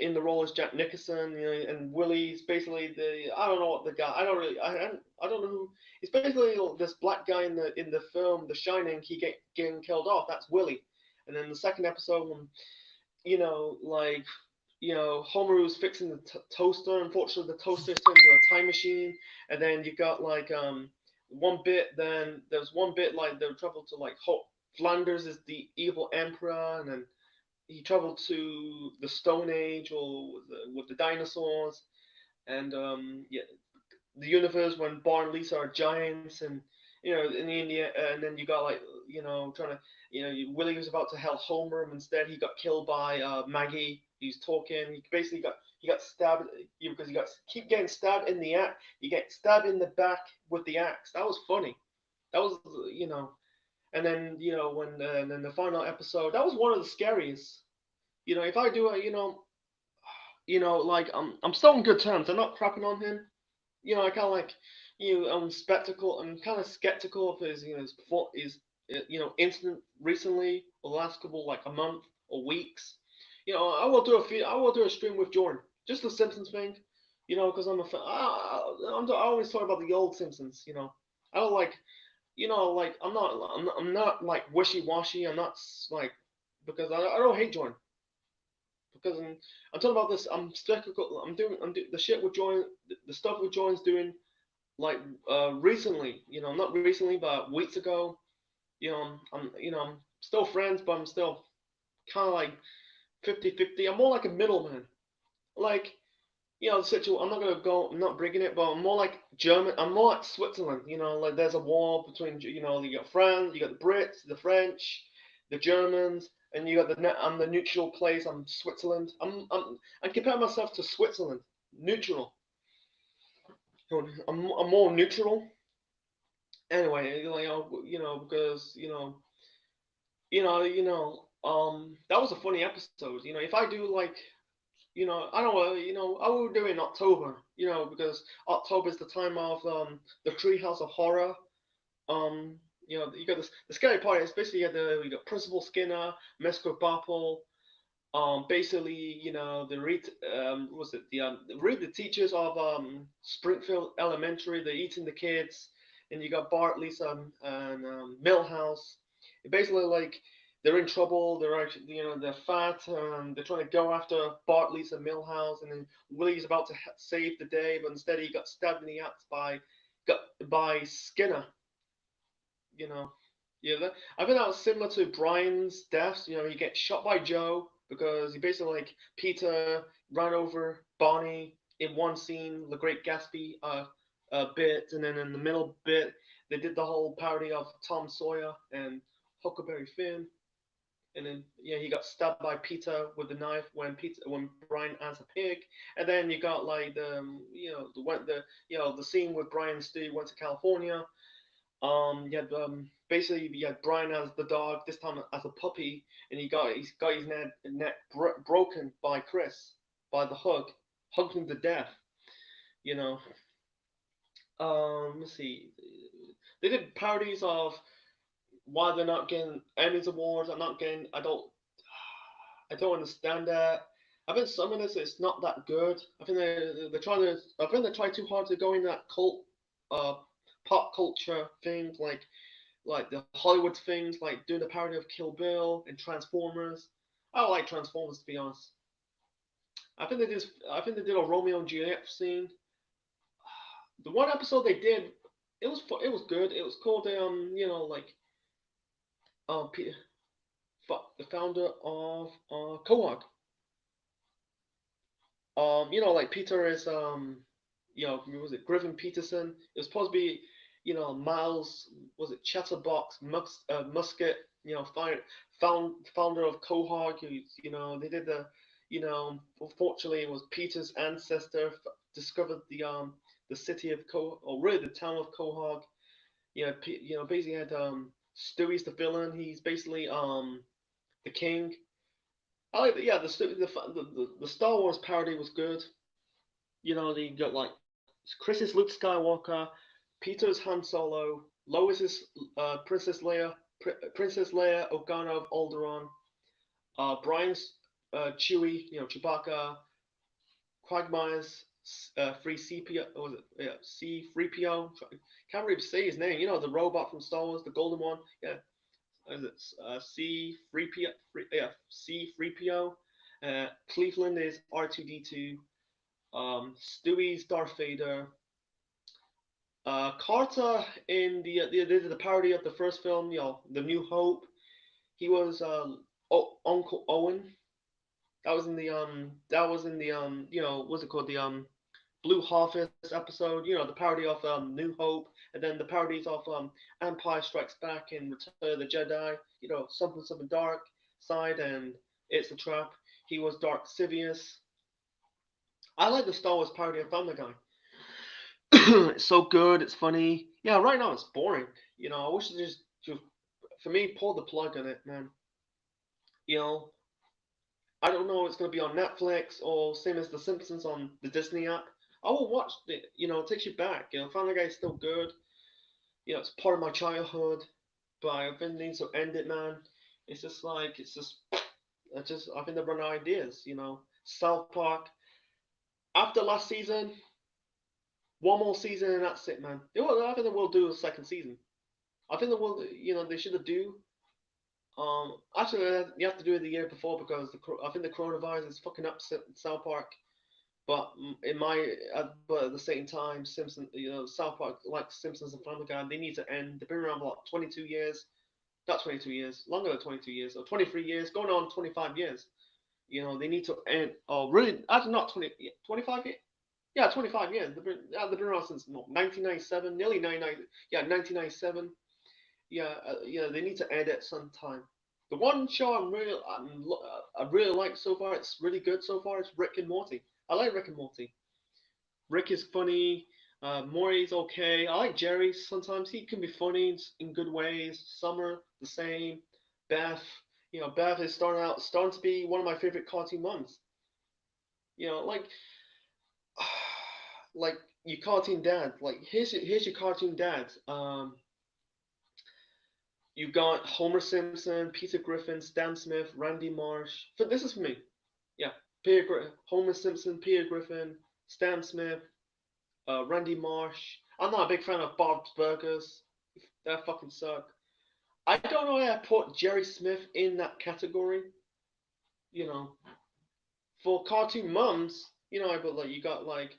in the role as Jack Nicholson, and Willie's basically the I don't know what the guy I don't know who. It's basically this black guy in the film The Shining. He getting killed off. That's Willie. And then the second episode, when like Homer was fixing the toaster. Unfortunately, the toaster turned into a time machine. And then you got like one bit. Then there's one bit like they travel to like Flanders is the evil emperor, and then he traveled to the Stone Age or with the dinosaurs, and yeah, the universe when Bart and Lisa are giants, and in India, and then you got like trying to Willie was about to help Homer, and instead he got killed by Maggie. He's talking. He got stabbed because he got keep getting stabbed in the act. You get stabbed in the back with the axe. That was funny. That was and then when and then the final episode, that was one of the scariest. If I do it, like I'm still on good terms. I'm not crapping on him. I kind of like, I'm skeptical. I'm kind of skeptical of his incident recently, or the last couple like a month or weeks. I will do a stream with Jordan, just the Simpsons thing. Because I'm a fan. I always talk about the old Simpsons. I don't like, like I'm not like wishy washy. I'm not like because I don't hate Jordan because I'm talking about this. I'm skeptical. I'm doing the shit with Jordan, the stuff with Jordan's doing like recently. Not recently, but weeks ago. I'm still friends, but I'm still kind of like 50-50. I'm more like a middleman. Like the situation. I'm not gonna go. I'm not breaking it, but I'm more like German. I'm more like Switzerland. Like there's a war between. You got France, you got the Brits, the French, the Germans, and you got I'm the neutral place. I'm Switzerland. I compare myself to Switzerland. Neutral. I'm more neutral. Anyway, because that was a funny episode. If I do like I don't know, I will do it in October, because October is the time of the Treehouse of Horror. Um, you got this the scary part is basically you got Principal Skinner, Mesco Bopple, basically the read was it the read the teachers of Springfield Elementary, they're eating the kids, and you got Bart, Lisa, and Millhouse. Basically, like they're in trouble. They're actually they're fat. They're trying to go after Bart, Lisa, Millhouse, and then Willie's about to save the day, but instead he got stabbed in the axe by Skinner. You know, yeah, I think that was similar to Brian's death. He gets shot by Joe because he basically like Peter ran over Barney in one scene, the Great Gatsby bit, and then in the middle bit they did the whole parody of Tom Sawyer and Huckleberry Finn, and then he got stabbed by Peter with the knife when Brian as a pig, and then you got like the scene with Brian and Stu went to California. Basically you had Brian as the dog, this time as a puppy, and he's got his neck broken by Chris by the hugged him to death. You know. Let's see. They did parodies of why they're not getting Emmys awards. I don't understand that. I think some of this is not that good. I think they're trying to. I think they try too hard to go in that uh, pop culture thing, like the Hollywood things, like doing the parody of Kill Bill and Transformers. I don't like Transformers to be honest. I think they did a Romeo and Juliet scene. The one episode they did, it was good. It was called like Peter, the founder of Cohog. Like Peter is was it Griffin Peterson? It was supposed to be Miles, was it Chatterbox Musket, founder of Cohog. They did Unfortunately, it was Peter's ancestor discovered the city of or really the town of Quahog. Basically had Stewie's the villain. He's basically the king. I like yeah the Star Wars parody was good. They got like Chris is Luke Skywalker, Peter's Han Solo, Lois is Princess Leia Organa of Alderaan, Brian's Chewie, Chewbacca, Quagmire's free CPO, what was it? Yeah, C3PO. Can't really say his name. The robot from Star Wars, the golden one. Yeah, is it C3PO? Yeah, C3PO. Cleveland is R2D2. Stewie's Darth Vader. Carter in the parody of the first film, The New Hope. He was Uncle Owen. That was in the what's it called, the Blue Harvest episode. The parody of New Hope, and then the parodies of Empire Strikes Back and Return of the Jedi. Something dark side, and It's a Trap. He was Dark Sidious. I like the Star Wars parody of Family Guy. It's so good. It's funny. Yeah, right now it's boring. I wish they just for me pull the plug on it, man. You know, I don't know if it's gonna be on Netflix or same as The Simpsons on the Disney app. I will watch it. It takes you back. Family Guy is still good. It's part of my childhood, but I think they need to end it, man. I think they've run out of ideas. South Park after last season, one more season and that's it, man. I think they will do a second season. I think they will. They should have do. Actually, you have to do it the year before because I think the coronavirus is fucking up South Park. But but at the same time, South Park, like Simpsons and Family Guy, they need to end. They've been around for like 22 years, not 22 years, longer than 22 years, or 23 years, going on 25 years. They need to end. Oh, really? Actually, not 25 years. Yeah, 25 years. They've been around since 1997, nearly 99. Yeah, 1997. Yeah, they need to end it sometime. The one show I really like so far, it's really good so far, it's Rick and Morty. I like Rick and Morty. Rick is funny. Morty's okay. I like Jerry. Sometimes he can be funny in good ways. Summer the same. Beth, Beth is starting to be one of my favorite cartoon moms. Like like your cartoon dad. Like here's your cartoon dad. You've got Homer Simpson, Peter Griffin, Stan Smith, Randy Marsh. This is for me. Yeah, Homer Simpson, Peter Griffin, Stan Smith, Randy Marsh. I'm not a big fan of Bob's Burgers. That fucking suck. I don't know why I put Jerry Smith in that category. You know, for cartoon mums, but like you got like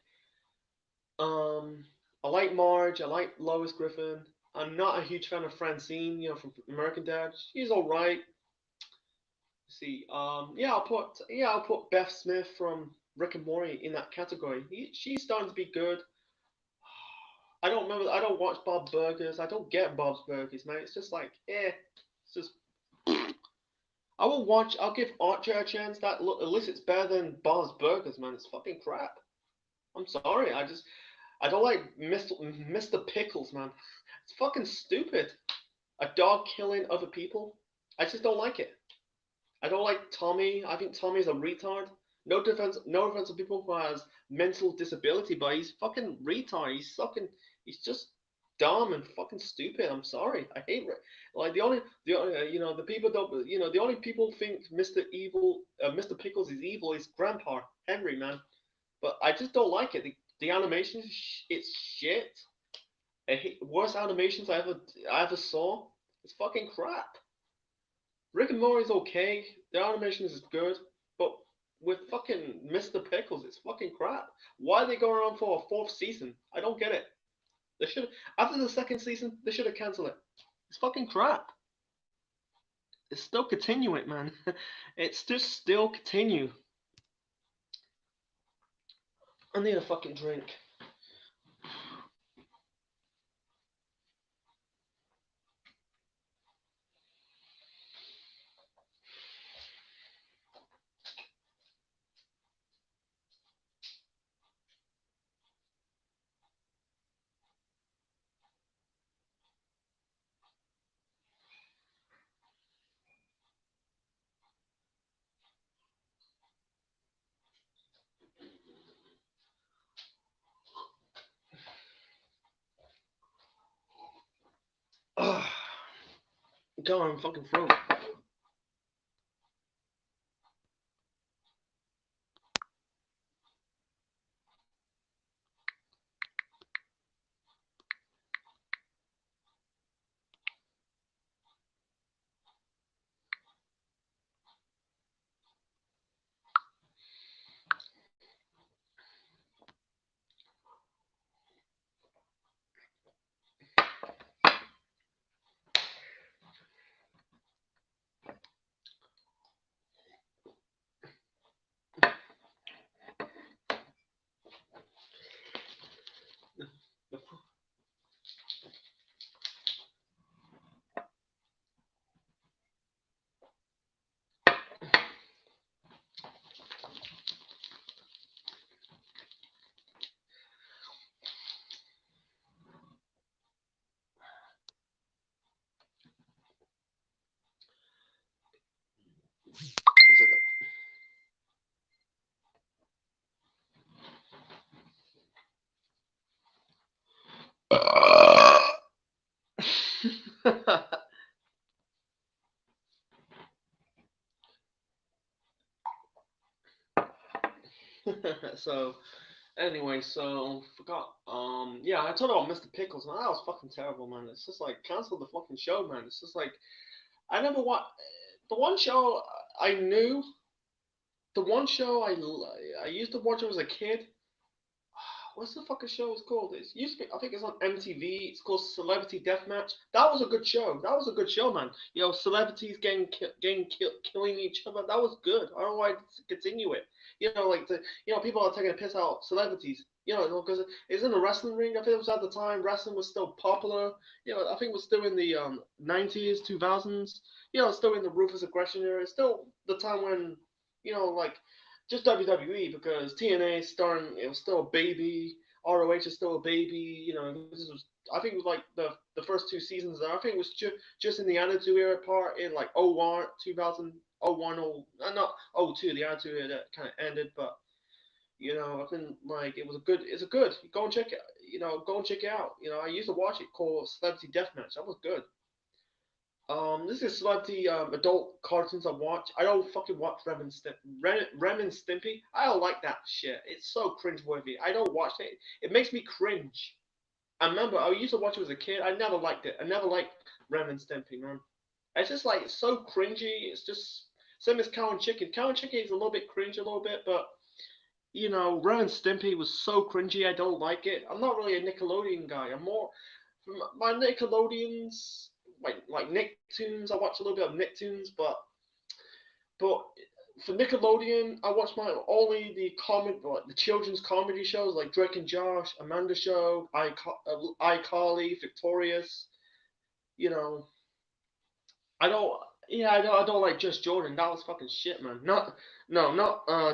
I like Marge, I like Lois Griffin. I'm not a huge fan of Francine, from American Dad. She's all right. See, I'll put Beth Smith from Rick and Morty in that category. She's starting to be good. I don't remember. I don't watch Bob's Burgers. I don't get Bob's Burgers, man. It's just like, It's just. I will watch. I'll give Archer a chance. At least it's better than Bob's Burgers, man. It's fucking crap. I'm sorry. I don't like Mr. Pickles, man. It's fucking stupid. A dog killing other people. I just don't like it. I don't like Tommy. I think Tommy's a retard. No offense to people who has mental disability, but he's fucking retard. He's just dumb and fucking stupid. I'm sorry. I hate it. Like the people don't, the only people think Mr. Pickles is evil is Grandpa Henry, man. But I just don't like it. The animation, it's shit. I hate worst animations I ever saw. It's fucking crap. Rick and Morty's okay. The animation is good, but with fucking Mr. Pickles, it's fucking crap. Why are they going on for a fourth season? I don't get it. They should after the second season, they should have cancelled it. It's fucking crap. It's still continuing, man. It's just still continue. I need a fucking drink. Go on, fucking throat. So anyway, so forgot. Yeah, I told you about Mr. Pickles, man. That was fucking terrible, man. It's just like cancel the fucking show, man. It's just like I never watched the one show I knew. The one show I used to watch when I was a kid. What's the fucking show it's called? It's used to be, I think it's on MTV. It's called Celebrity Deathmatch. That was a good show. That was a good show, man. You know, celebrities killing each other. That was good. I don't know why to continue it. You know, like people are taking a piss out celebrities. You know, because it's in a wrestling ring. I think it was at the time wrestling was still popular. You know, I think it was still in the 90s, 2000s. You know, still in the ruthless aggression era. Still the time when like just WWE because TNA is starting. It was still a baby. ROH is still a baby. You know, this was. I think it was like the first two seasons there. I think it was just in the Attitude Era part in like 01, 2000, 01, not 02. The Attitude Era that kind of ended, but I think like it was a good. It's a good. Go and check it. Go and check it out. I used to watch it called Celebrity Deathmatch. That was good. This is celebrity adult cartoons I watch. I don't fucking watch Rem and Stimpy. I don't like that shit. It's so cringeworthy. I don't watch it. It makes me cringe. I remember I used to watch it as a kid. I never liked it. I never liked Rem and Stimpy, man. It's just like it's so cringy. It's just same as Cow and Chicken. Cow and Chicken is a little bit cringe, a little bit, but Ren and Stimpy was so cringy. I don't like it. I'm not really a Nickelodeon guy. I'm more my Nickelodeons, like Nicktoons. I watch a little bit of Nicktoons, but for Nickelodeon, I watch my only the comedy, like the children's comedy shows like Drake and Josh, Amanda Show, iCarly, Victorious. You know, I don't. Yeah, I don't like Just Jordan. That was fucking shit, man. Not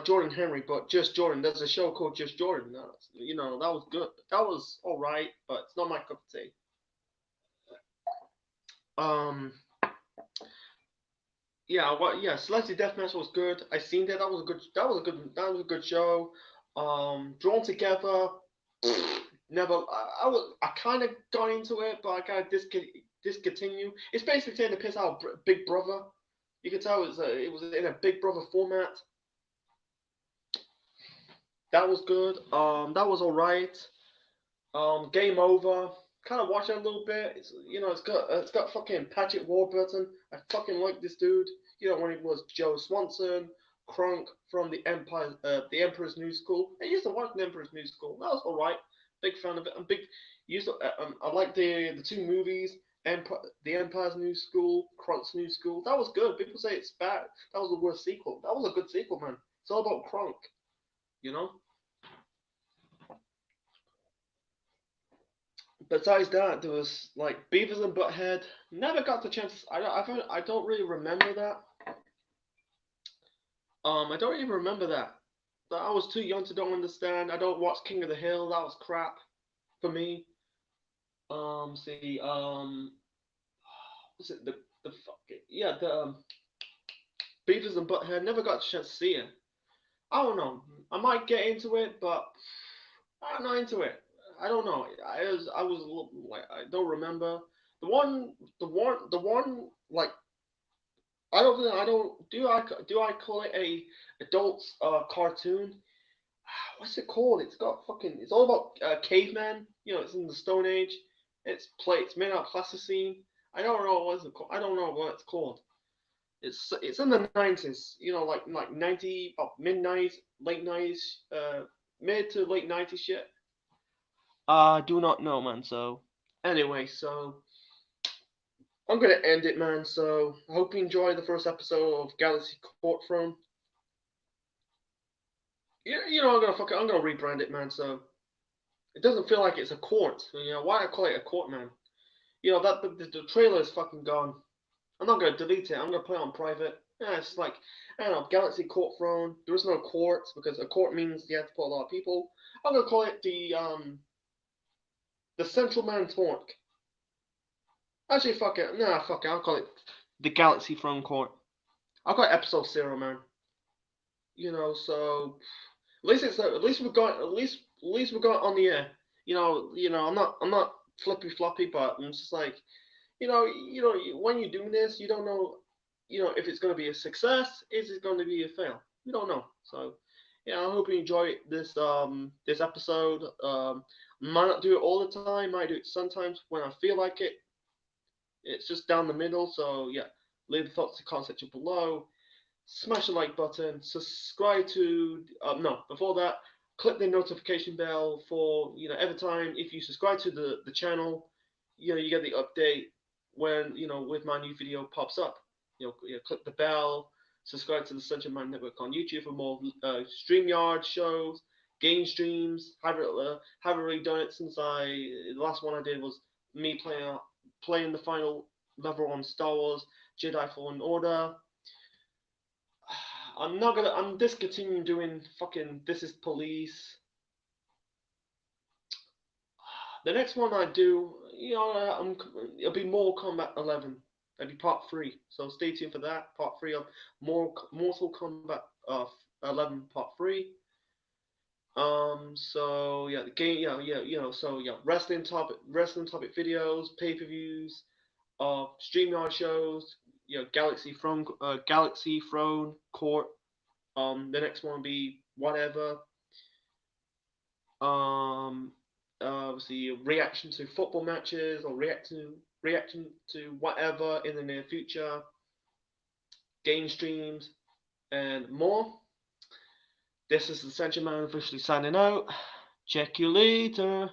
Jordan Henry, but Just Jordan. There's a show called Just Jordan. That was good. That was all right, but it's not my cup of tea. Um, yeah, Celebrity Deathmatch was good. I seen that. That was a good show. Drawn Together. Never. I kind of got into it, but I kind of discontinue. It's basically taking the piss out of Big Brother. You can tell it was in a Big Brother format. That was good. That was alright. Game Over. Kind of watch it a little bit. It's got fucking Patrick Warburton. I fucking like this dude. When he was Joe Swanson, Kronk from the Emperor's New School. I used to watch the Emperor's New School. That was alright. Big fan of it. I'm big. I like the two movies. The Empire's New School, Kronk's New School. That was good. People say it's bad. That was the worst sequel. That was a good sequel, man. It's all about Kronk. You know. Besides that, there was like Beavis and Butthead. Never got the chance. I don't really remember that. I don't even remember that. I was too young to don't understand. I don't watch King of the Hill. That was crap for me. See, was it the fucking yeah the Beavis and Butthead? Never got a chance to see it. I don't know. I might get into it, but I'm not into it. I don't know. I was a little, like I don't remember. the one like do I call it a adults cartoon? What's it called? It's got fucking. It's all about caveman. You know, it's in the Stone Age. It's made out of plasticine. I don't know what it's called. I don't know what it's called. It's in the 90s. You know, like 90 mid 90s, late 90s, mid to late 90s shit. I do not know, man. So anyway, so I'm gonna end it, man. So I hope you enjoy the first episode of Galaxy Court Throne. You know, I'm gonna rebrand it, man. So it doesn't feel like it's a court. You know, why I call it a court, man? You know that the trailer is fucking gone. I'm not gonna delete it. I'm gonna put it on private. Yeah, it's like I don't know, Galaxy Court Throne. There is no court because a court means you have to put a lot of people. I'm gonna call it the Central Man Talk. Actually, fuck it. Nah, fuck it. I'll call it the Galaxy Throne Court. I'll call it Episode Zero, man. You know, so at least we got at least we got on the air. I'm not flippy floppy, but I'm just like when you're doing this, you don't know, if it's going to be a success, is it going to be a fail? You don't know. So, yeah, I hope you enjoy this episode. Might not do it all the time. Might do it sometimes when I feel like it. It's just down the middle. So yeah, leave the thoughts and concepts below. Smash the like button. Subscribe to no before that. Click the notification bell for every time if you subscribe to the channel, you get the update when with my new video pops up. Click the bell. Subscribe to the Sunshine Mind Network on YouTube for more StreamYard shows, game streams. Haven't really done it since the last one I did was me playing the final level on Star Wars Jedi Fallen Order. I'm discontinuing doing fucking This Is Police. The next one I do, it'll be more Kombat 11. That'll be part 3. So stay tuned for that. Part 3 of Mortal Kombat 11 part 3. So yeah, the game, so yeah, wrestling topic videos, pay-per-views, StreamYard shows, Galaxy Throne Court. The next one will be whatever. Obviously reaction to football matches or reaction to whatever in the near future, game streams, and more. This is the Century Man officially signing out. Check you later.